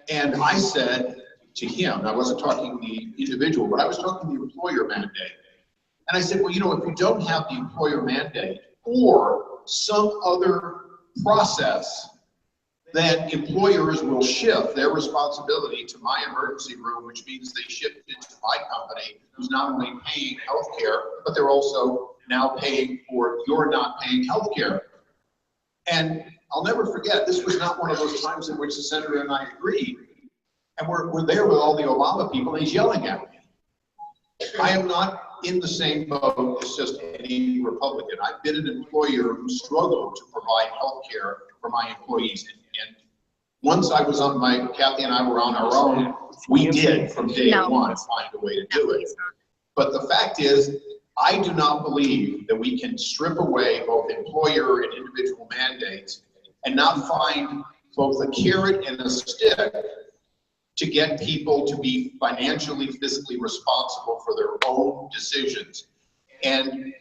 And I said to him, I wasn't talking the individual, but I was talking the employer mandate. And I said, well, if you don't have the employer mandate or some other process, then employers will shift their responsibility to my emergency room, which means they shift it to my company, who's not only paying health care, but they're also now paying for your not paying health care. And I'll never forget, this was not one of those times in which the senator and I agreed. And we're there with all the Obama people, and he's yelling at me. I am not in the same boat as just any Republican. I've been an employer who struggled to provide health care for my employees. And once I was on Kathy and I were on our own, we did from day one find a way to do it. But the fact is, I do not believe that we can strip away both employer and individual mandates and not find both a carrot and a stick to get people to be financially, physically responsible for their own decisions. And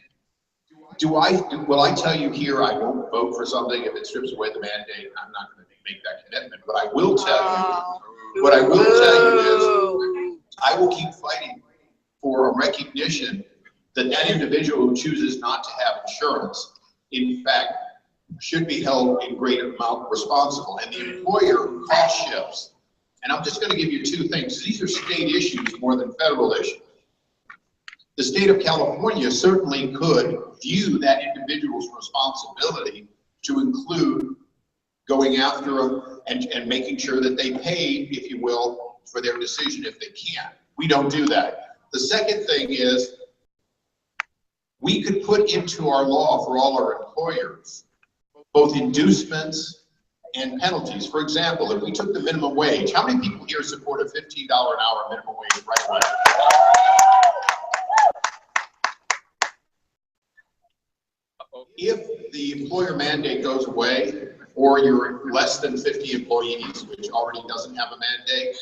will I tell you here, I won't vote for something if it strips away the mandate. I'm not going to make that commitment, but I will tell you, what I will tell you is I will keep fighting for a recognition that that individual who chooses not to have insurance, in fact, should be held in great amount responsible. And the employer cost shifts. And I'm just going to give you two things. These are state issues more than federal issues. The state of California certainly could view that individual's responsibility to include going after them and making sure that they pay, if you will, for their decision if they can. We don't do that. The second thing is we could put into our law for all our employers both inducements and penalties. For example, if we took the minimum wage, how many people here support a $15 an hour minimum wage right away? If the employer mandate goes away, or you're less than 50 employees, which already doesn't have a mandate,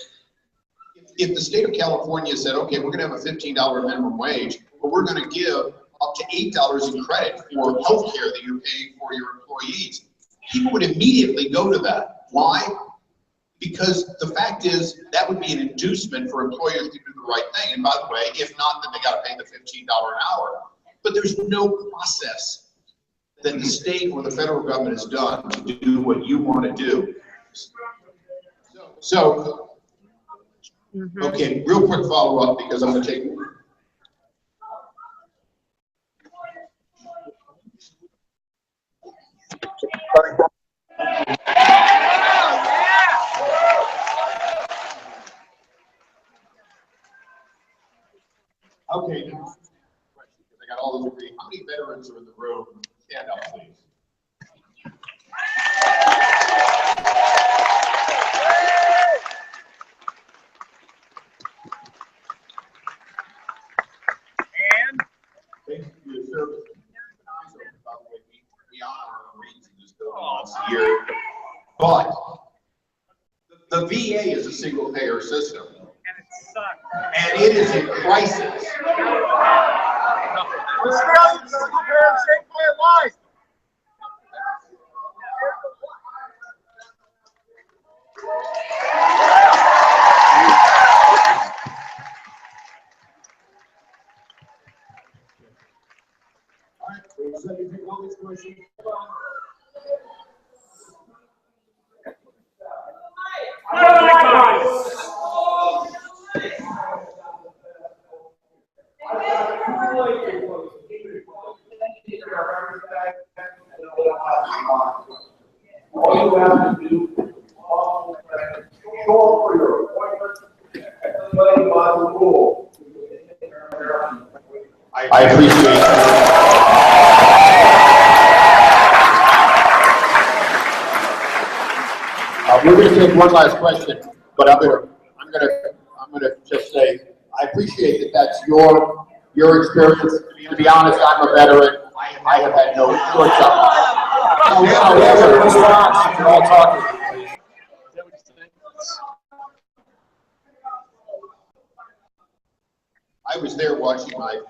if the state of California said, okay, we're gonna have a $15 minimum wage, but we're gonna give up to $8 in credit for health care that you're paying for your employees, people would immediately go to that. Why? Because the fact is that would be an inducement for employers to do the right thing. And by the way, if not, then they got to pay the $15 an hour. But there's no process that the state or the federal government has done to do what you want to do. So, okay, real quick follow-up because I'm going to take. Okay, because I got all those agreed. How many veterans are in the room? Stand up, please. And thank you for your service. By the way, we honor our Marines in this building once a year. But the VA is a single payer system. And it is in crisis. Australians single payer saved my life. All right, is there anything else, Commissioner? All you have to do is show up for your appointment and play by the rules. I appreciate it. We're going to take one last question, but I'm gonna just say I appreciate that that's your experience. To be honest, I'm a veteran. I have had no shortcomings. However, response, you're all talking. I was there watching my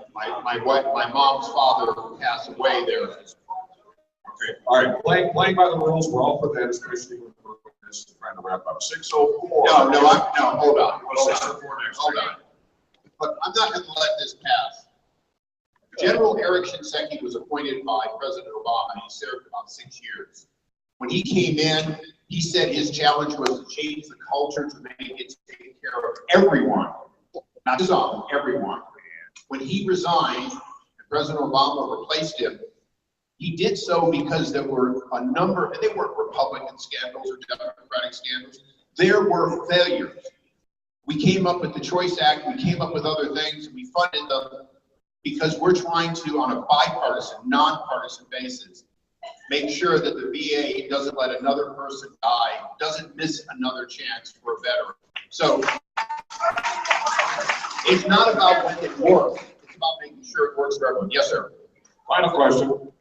mom's father pass away there. Okay, all right, playing by the rules, we're all for that, especially when we're trying to wrap up. 6:04. No, hold on. Well, 6:04 next. Hold on. But I'm not going to let this pass. General Eric Shinseki was appointed by President Obama. He served about 6 years. When he came in, he said his challenge was to change the culture to make it take care of everyone, not some, everyone. When he resigned, and President Obama replaced him, he did so because there were a number, and they weren't Republican scandals or Democratic scandals, there were failures. We came up with the Choice Act, we came up with other things, and we funded them because we're trying to, on a bipartisan, nonpartisan basis, make sure that the VA doesn't let another person die, doesn't miss another chance for a veteran. So it's not about when it works, it's about making sure it works for everyone. Yes, sir. Final question.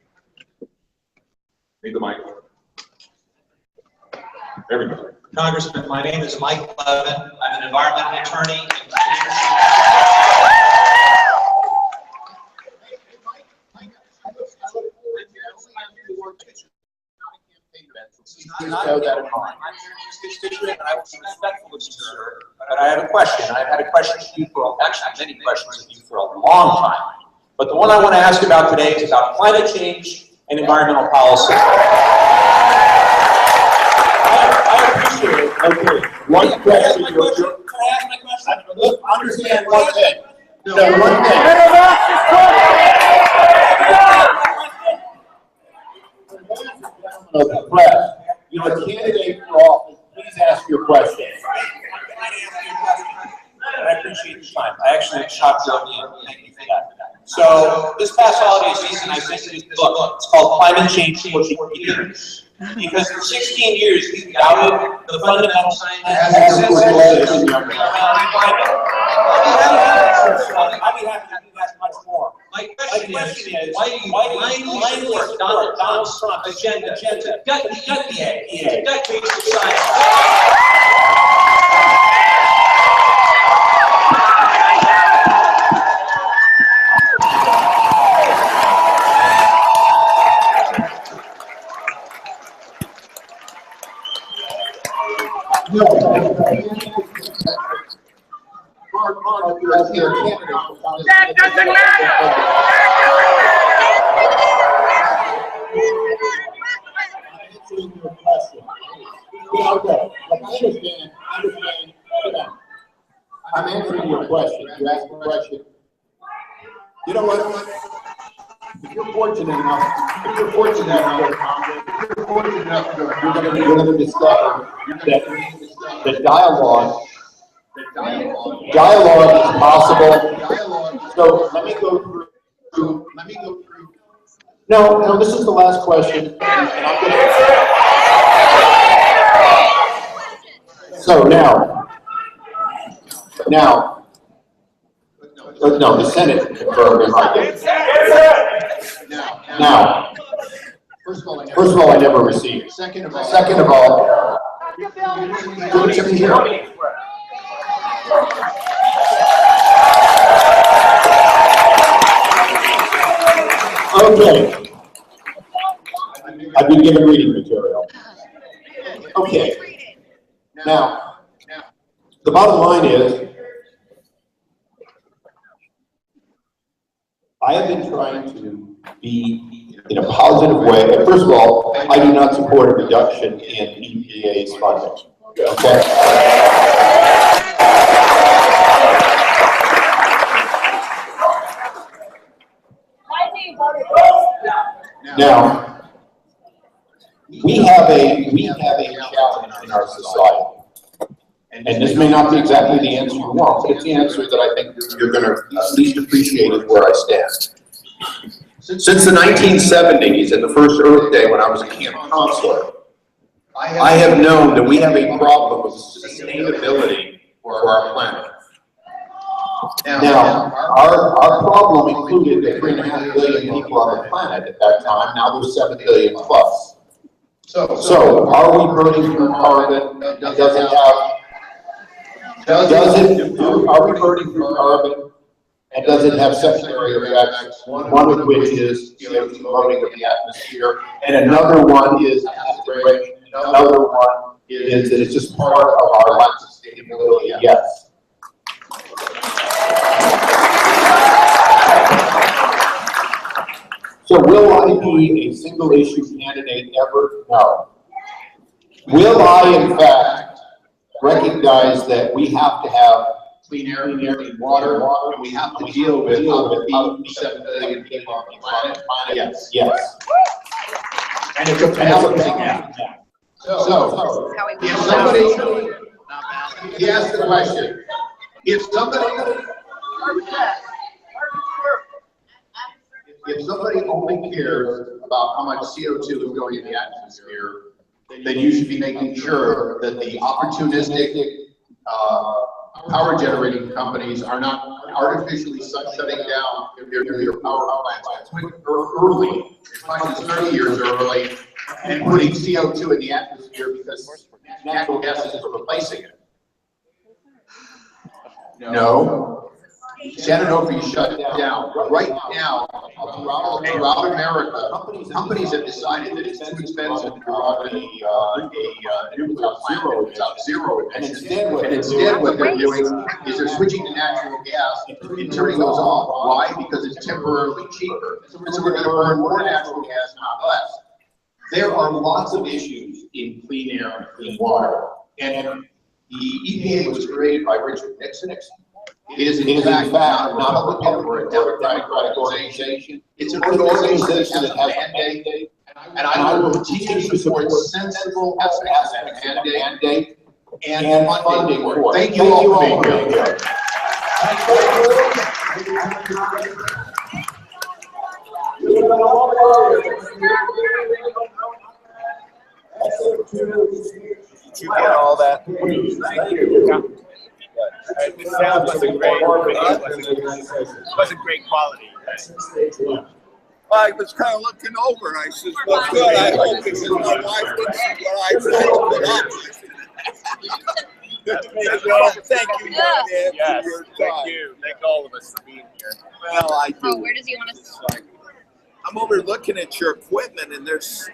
Need the mic. There we go. Congressman, my name is Mike Levin. I'm an environmental attorney. Please bear that in mind. I was respectful of you, sir, but I have a question. I've had a question to you for, actually many questions of you for a long time. But the one I want to ask about today is about climate change and environmental policy. I appreciate it. Okay. One question. Can I ask my question? Understand one thing. No, one thing. Of the press, you're a candidate for office. Please ask your question. I appreciate your time. I actually shot you on the end. Thank you for that. So this past holiday season, I sent you this book. It's called Climate Change 40 Years. Because for 16 years, you doubted the fundamental science. I'll be happy to do that much more. My question is, why do you blindly support Donald Trump's agenda? Gut the gut-based science. That doesn't matter! I'm answering your question. You asked a question. You know what? If you're fortunate enough, you're going to discover that dialogue is possible. So let me go through. No, this is the last question. And I'm gonna, no, the Senate confirmed in my case. Now, first of all, I never received. Second of all, do it to me here. Okay. I've been given reading material. Okay. Now, the bottom line is, I have been trying to be in a positive way. And first of all, I do not support a reduction in EPA's funding. Okay? Now, we have a challenge in our society. And this may not be exactly the answer you want, but it's the answer that I think you're going to at least appreciate is where I stand. Since the 1970s and the first Earth Day when I was a camp counselor, I have known that we have a problem with sustainability for our planet. Now, our problem included the 3.5 billion people on the planet at that time. Now there's 7 billion plus. So are we burning through carbon? Does it have, are we burning through carbon? And does it have secondary effects? One of which is CO2 loading of the atmosphere, and another one is acid rain. Another one is that it's just part of our life sustainability. Yes. So will I be a single issue candidate ever? No. Will I, in fact, recognize that we have to have clean air, clean water, and we have to deal with how to feed 7 billion people on the planet? Yes. Yes. And it's a balancing act. So, if somebody, he asked the question, if somebody only cares about how much CO2 is going in the atmosphere, then you should be making sure that the opportunistic power generating companies are not artificially shutting down their power plants early, as much as 30 years early, and putting CO2 in the atmosphere because natural gas is replacing it. No. Shenandoah shut down. Right now, throughout America, companies have decided that it's too expensive to run a nuclear plant without zero emissions. And instead, what they're doing is they're switching to natural gas and turning those off. Why? Because it's temporarily cheaper. So we're going to burn more natural gas, not less. There are lots of issues in clean air and clean water. And the EPA was created by Richard Nixon. It is in fact not a Republican or a Democratic organization. It's an organization that has a mandate, and I will continue to support sensible mandate and funding for it. Thank you all for being here. Did you get all that? Thank you. The sound wasn't great. It wasn't great quality. I was kind of looking over and I said, well, good, I hope, because my wife didn't see what I said. Thank you, young man, Yes, for your time. thank you. Thank all of us for being here. Well, I do. Oh, where does he want us to? I'm over looking at your equipment and there's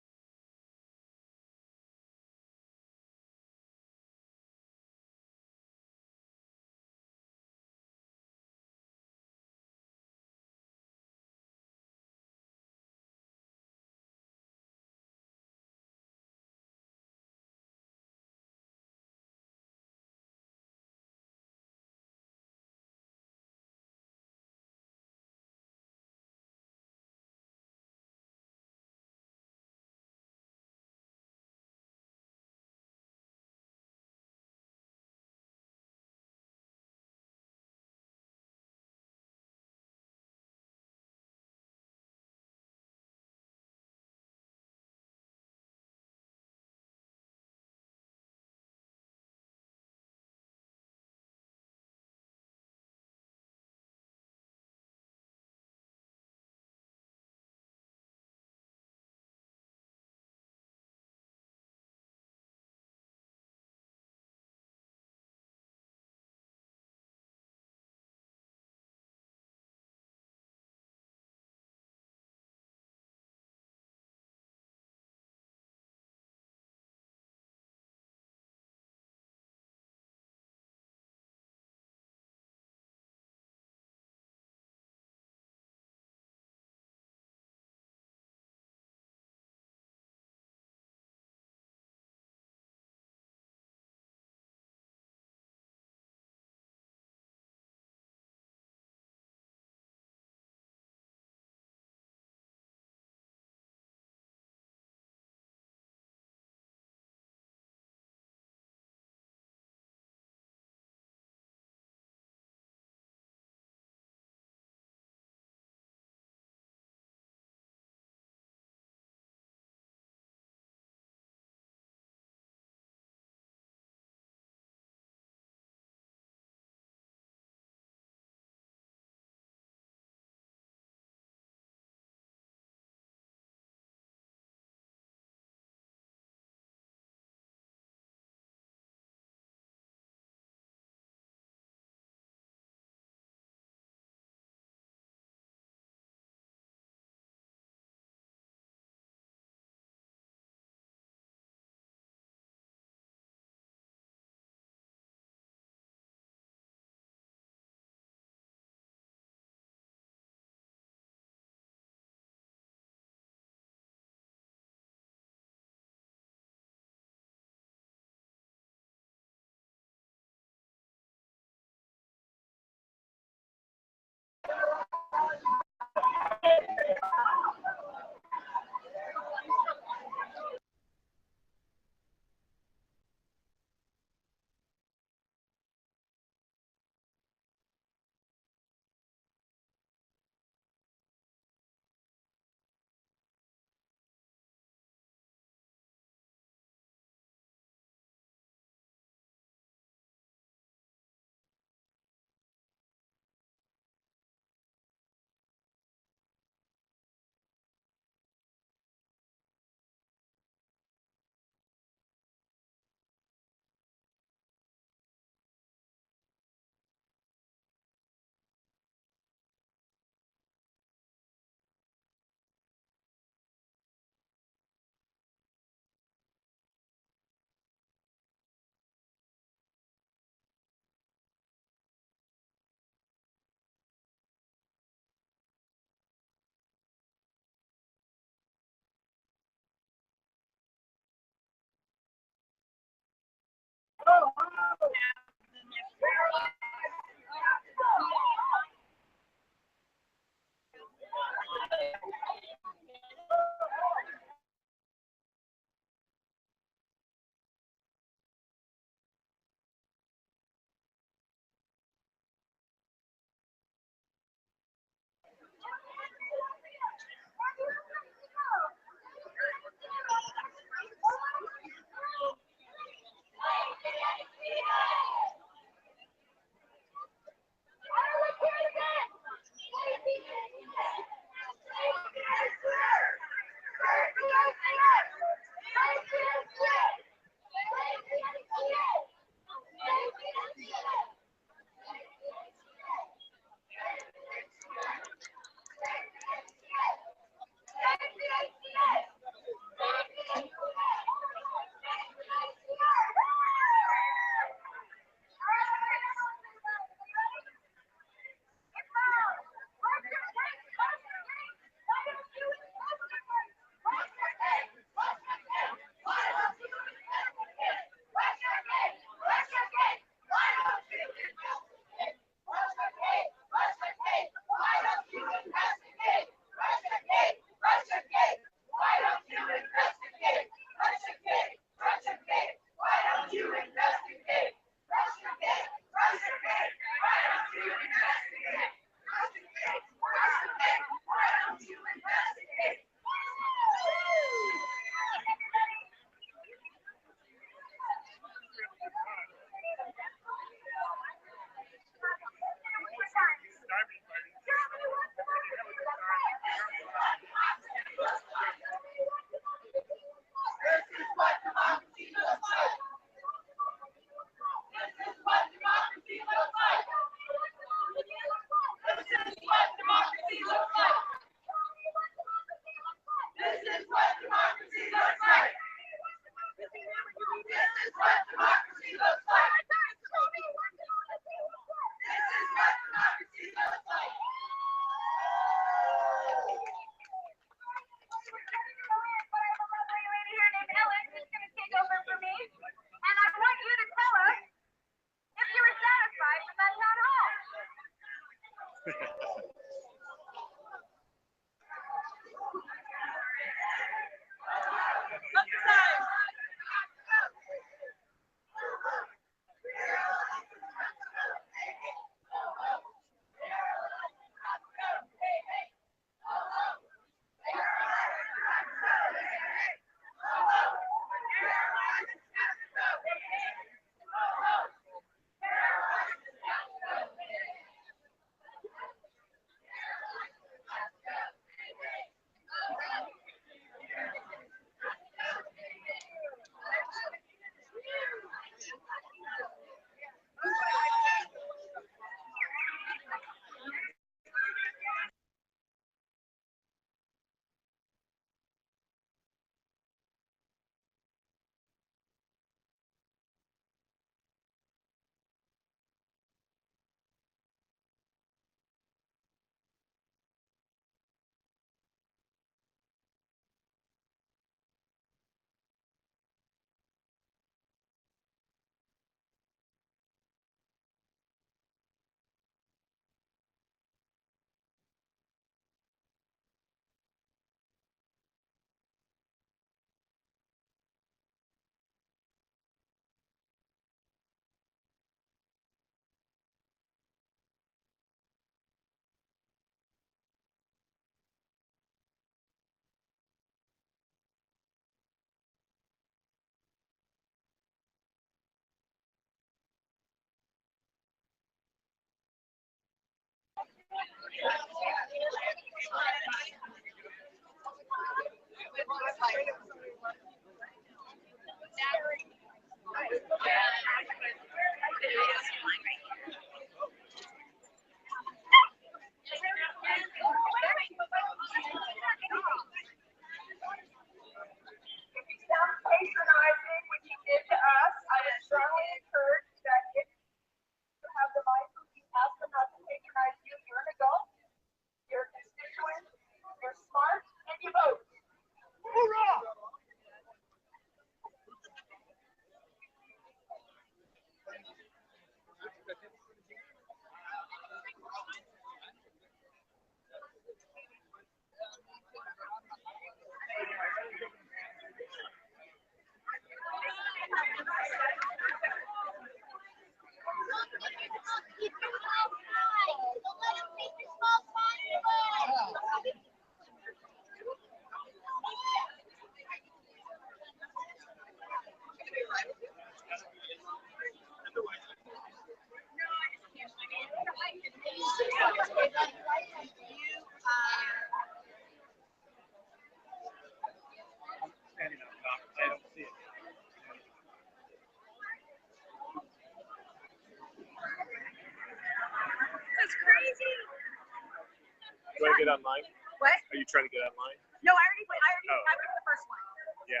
get online? What? Are you trying to get online? No, I already went the first one. Yeah.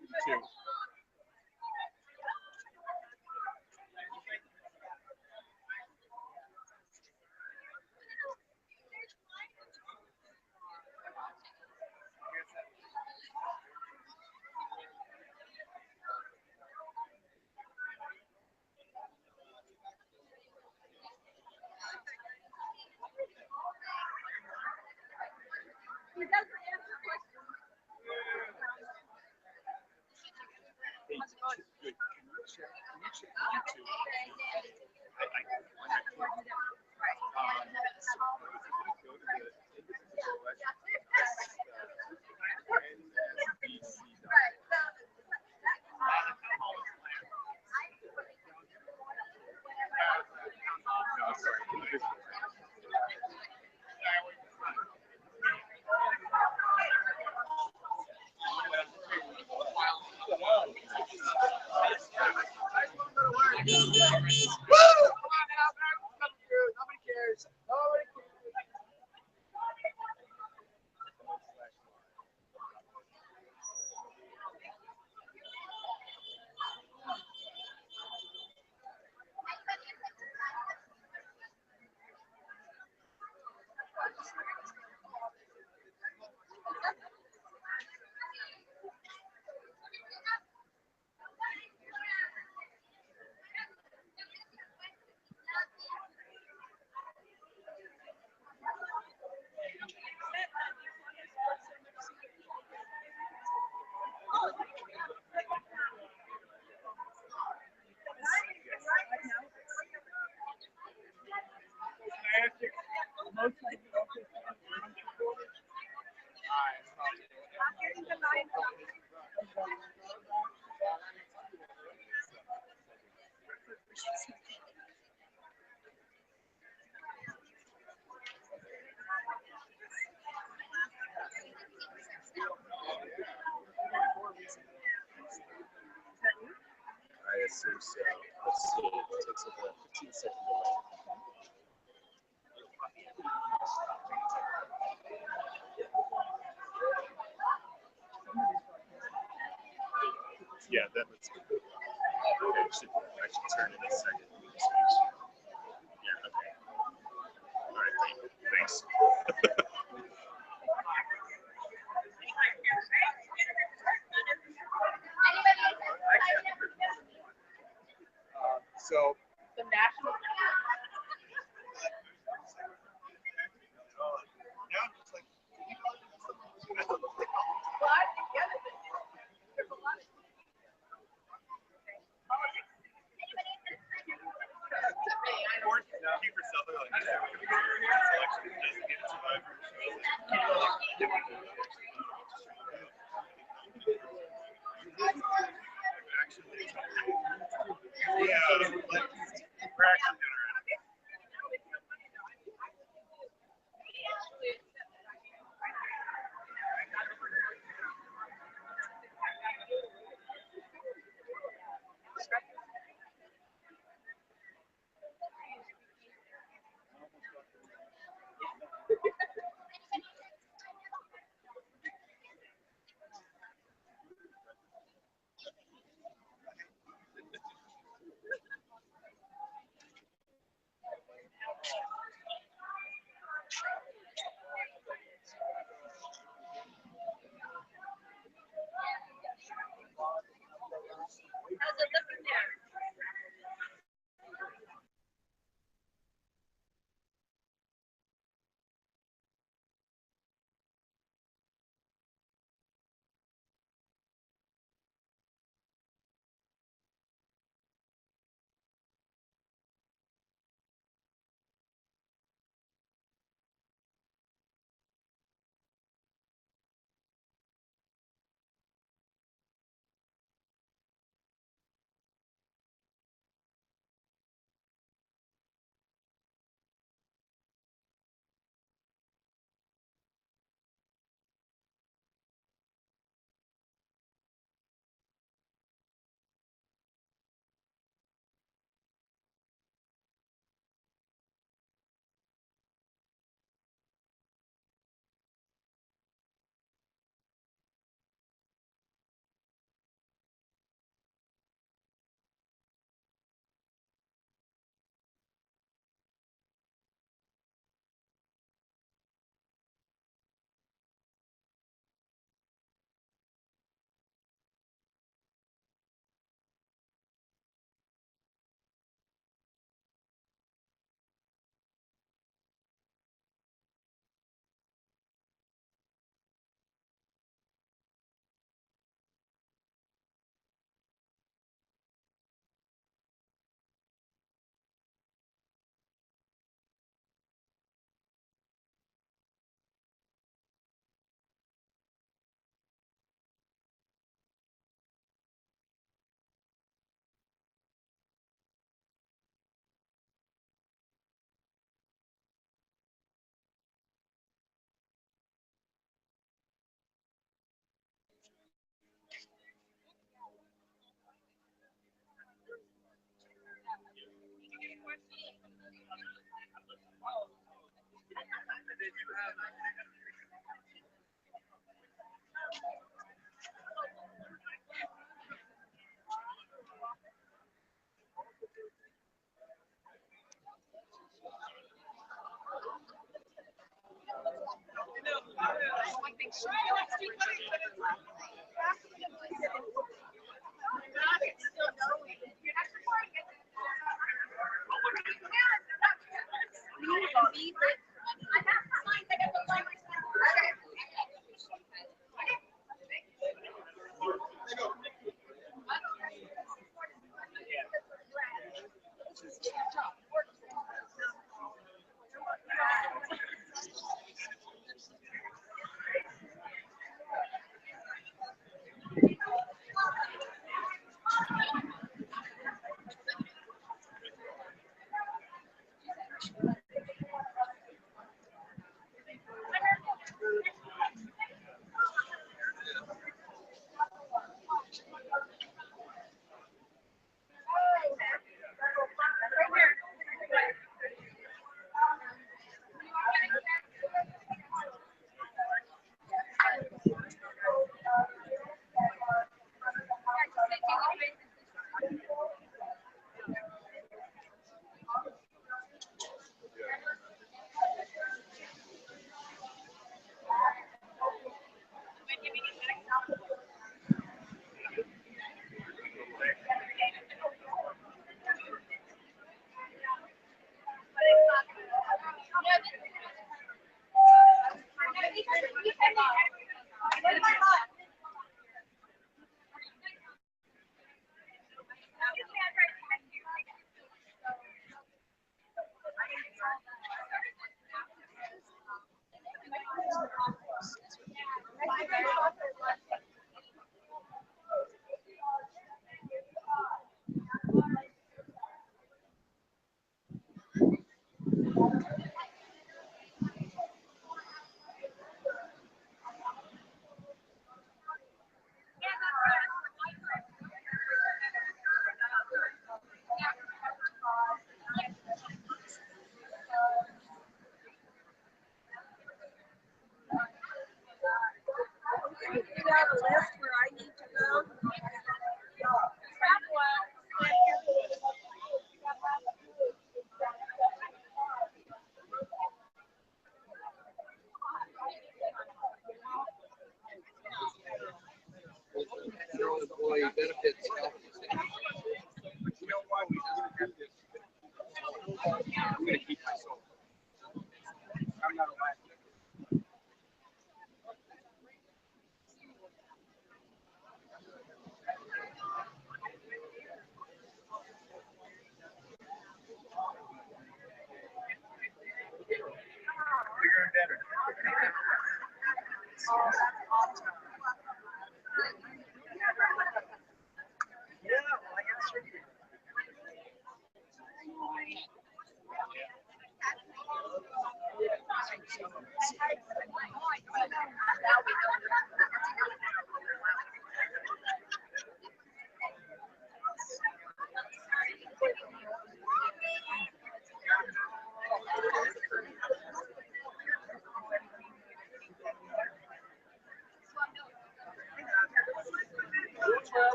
Me too. He doesn't answer questions. How's it going? Good. Can you check YouTube? I assume so. Let's see. It takes about 15 seconds away. Yeah, that looks good. Okay, I should turn in a second. Yeah, okay. All right, thanks. So The national. Yeah, Federal employee benefits health extension. You know why we don't have this? I'm going to keep my soul. I'm not allowed to. Bigger and better. Yeah, well, I guess so.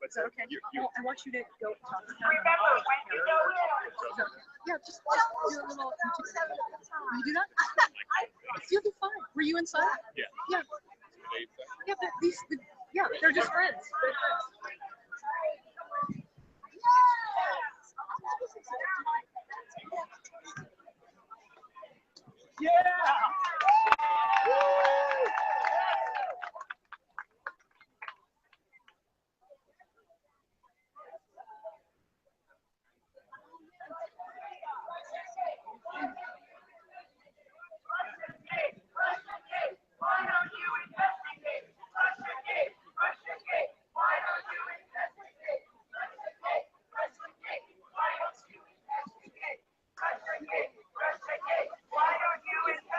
Is that okay? I want you to go talk to them. Remember, when you go in. Yeah, just do a little. You do that? You'll be fine. Were you inside? Yeah. Yeah. Yeah, but they're just friends. They're friends. Yeah. Why don't you investigate?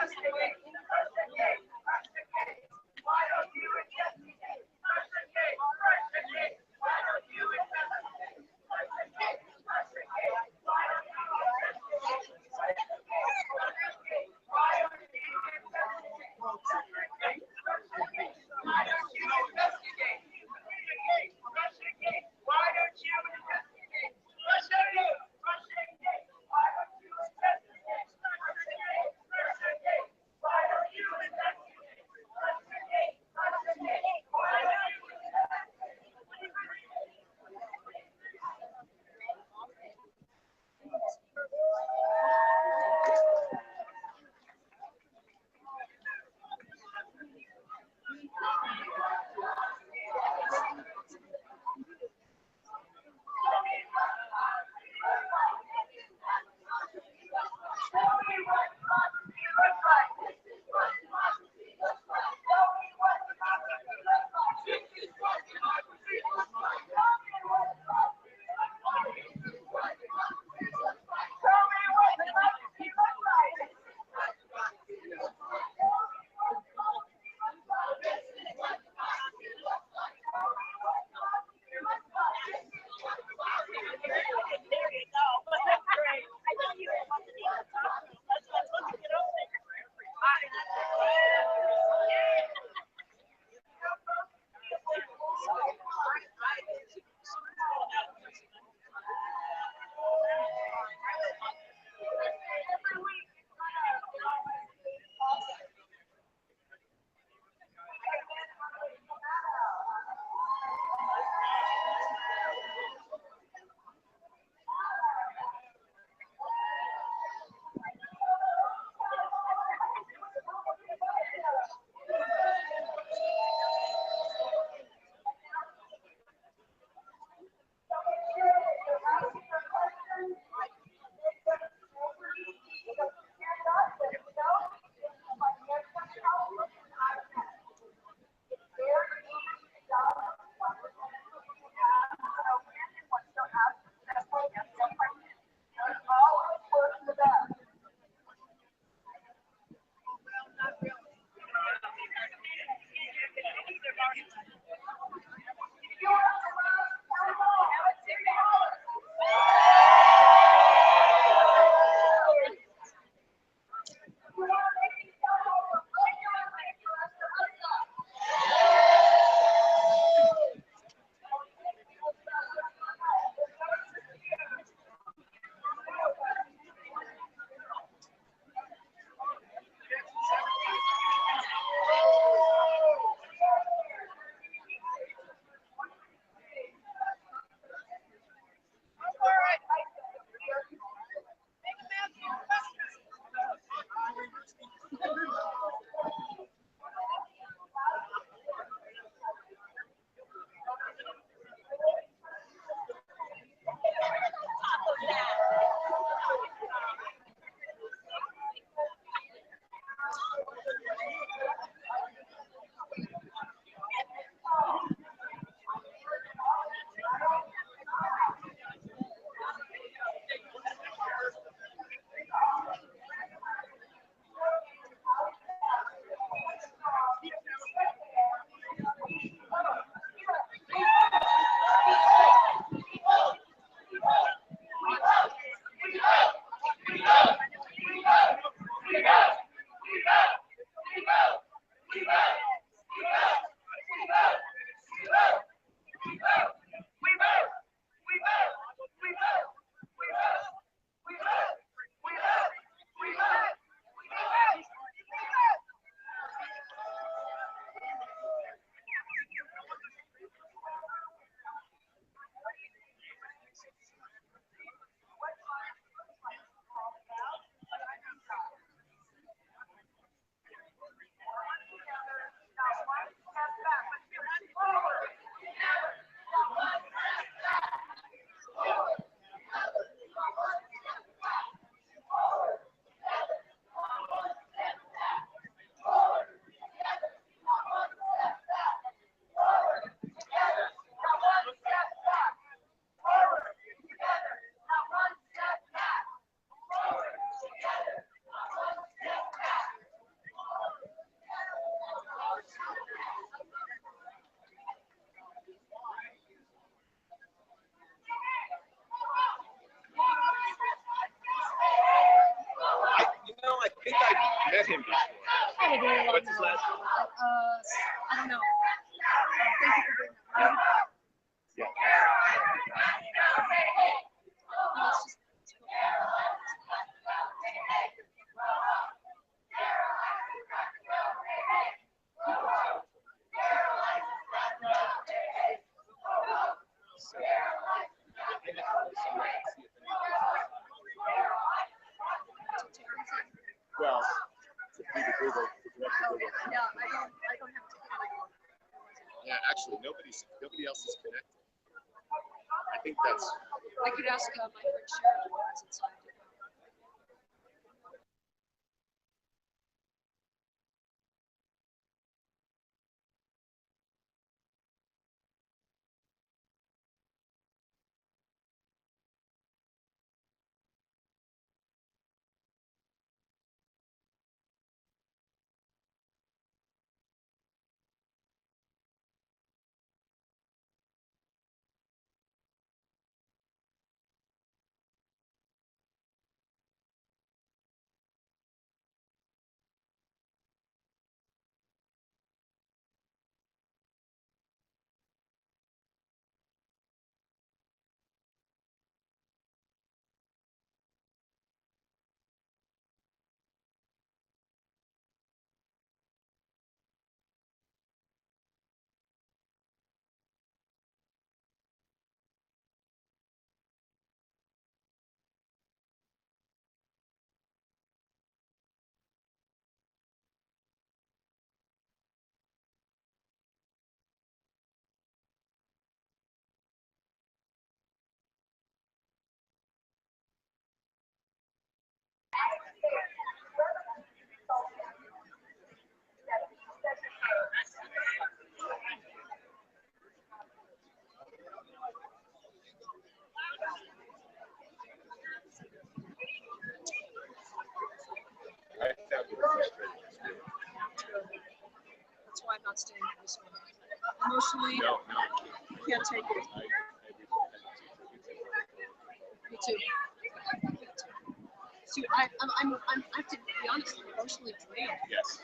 What's his last name? I don't know. Thank you for doing that. Yeah. No, it's just. Well, to be the Google, to direct the Google. Yeah, I don't have to. Yeah, actually, nobody else is connected. I think that's. I could ask my friend Sharon what's inside. That's why I'm not staying in this one. Emotionally, No, I can't take it. Me too. See, I have to be honest, I'm emotionally drained. Yes.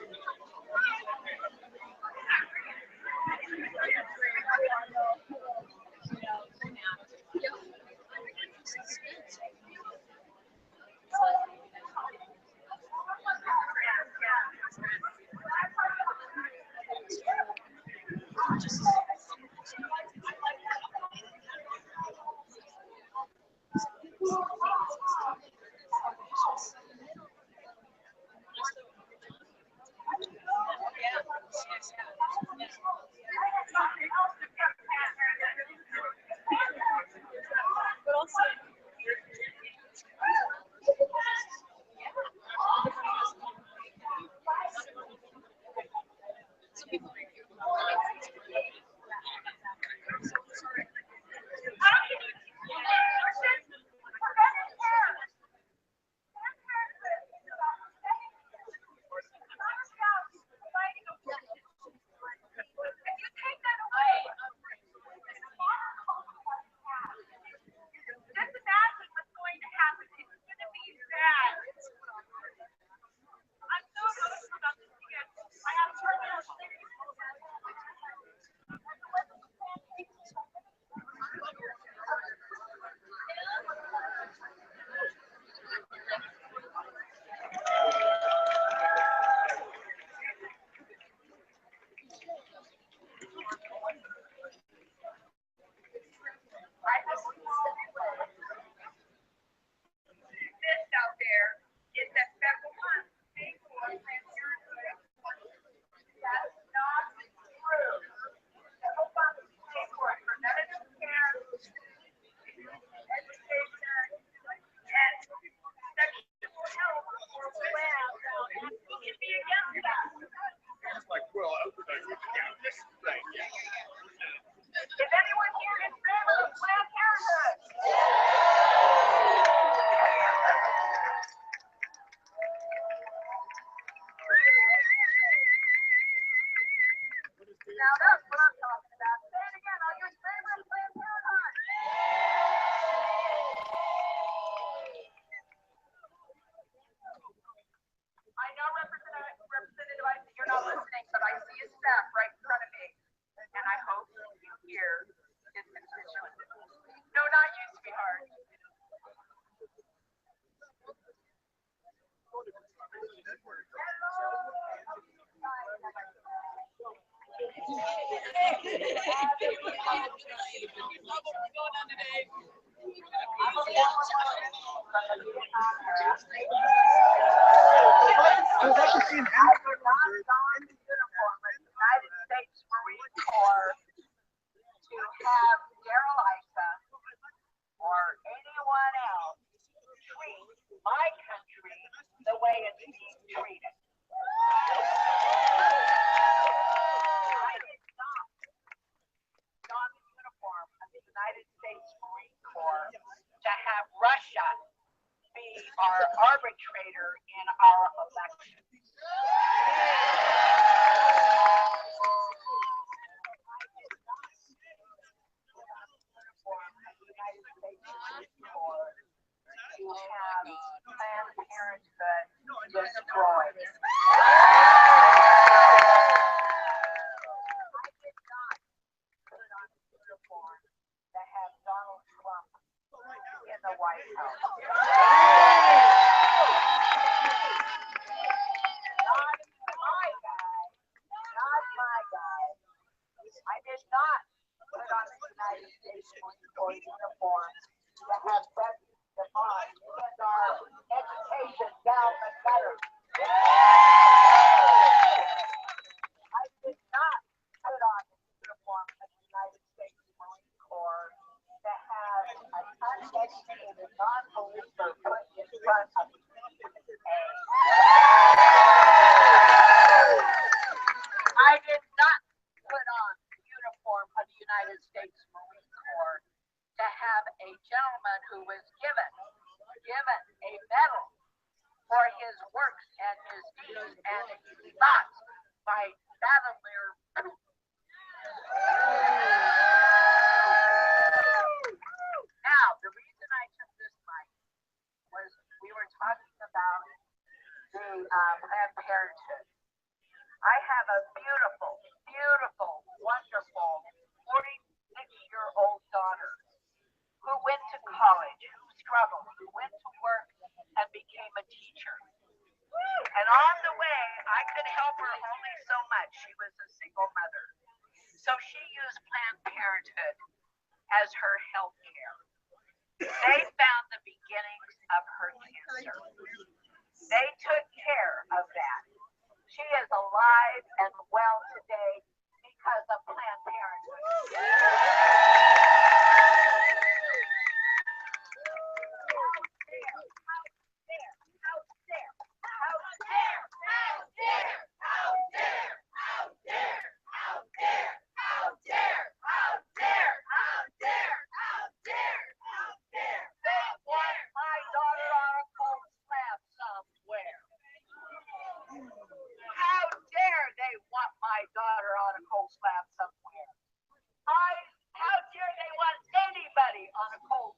But also, some people I was actually seeing United States Marine Corps to have Darrell Issa or anyone else treat my country the way it's being treated. I did not don the uniform of the United States Marine Corps to have Russia be our arbitrator in our elections. To have Planned Parenthood destroyed. I did not put on a uniform to have Donald Trump in the White House. Not my guy. Not my guy. I did not put on the United States Marine Corps uniform to have President Devon send our education down the gutter. I did not put on the uniform of the United States Marine Corps to have an uneducated non-believer put in front of me. I did not put on the uniform of the United States Marine Corps to have a gentleman who was given a medal for his works and his deeds and his thoughts by Vladimir Putin. Now, the reason I took this mic was we were talking about the Planned Parenthood. I have a beautiful, beautiful, wonderful 46-year-old daughter who went to college, who struggled, who went to work and became a teacher. And on the way, I could help her only so much. She was a single mother. So she used Planned Parenthood as her health care. They found the beginnings of her cancer. They took care of that. She is alive and well today because of Planned Parenthood. How dare they want anybody on a cold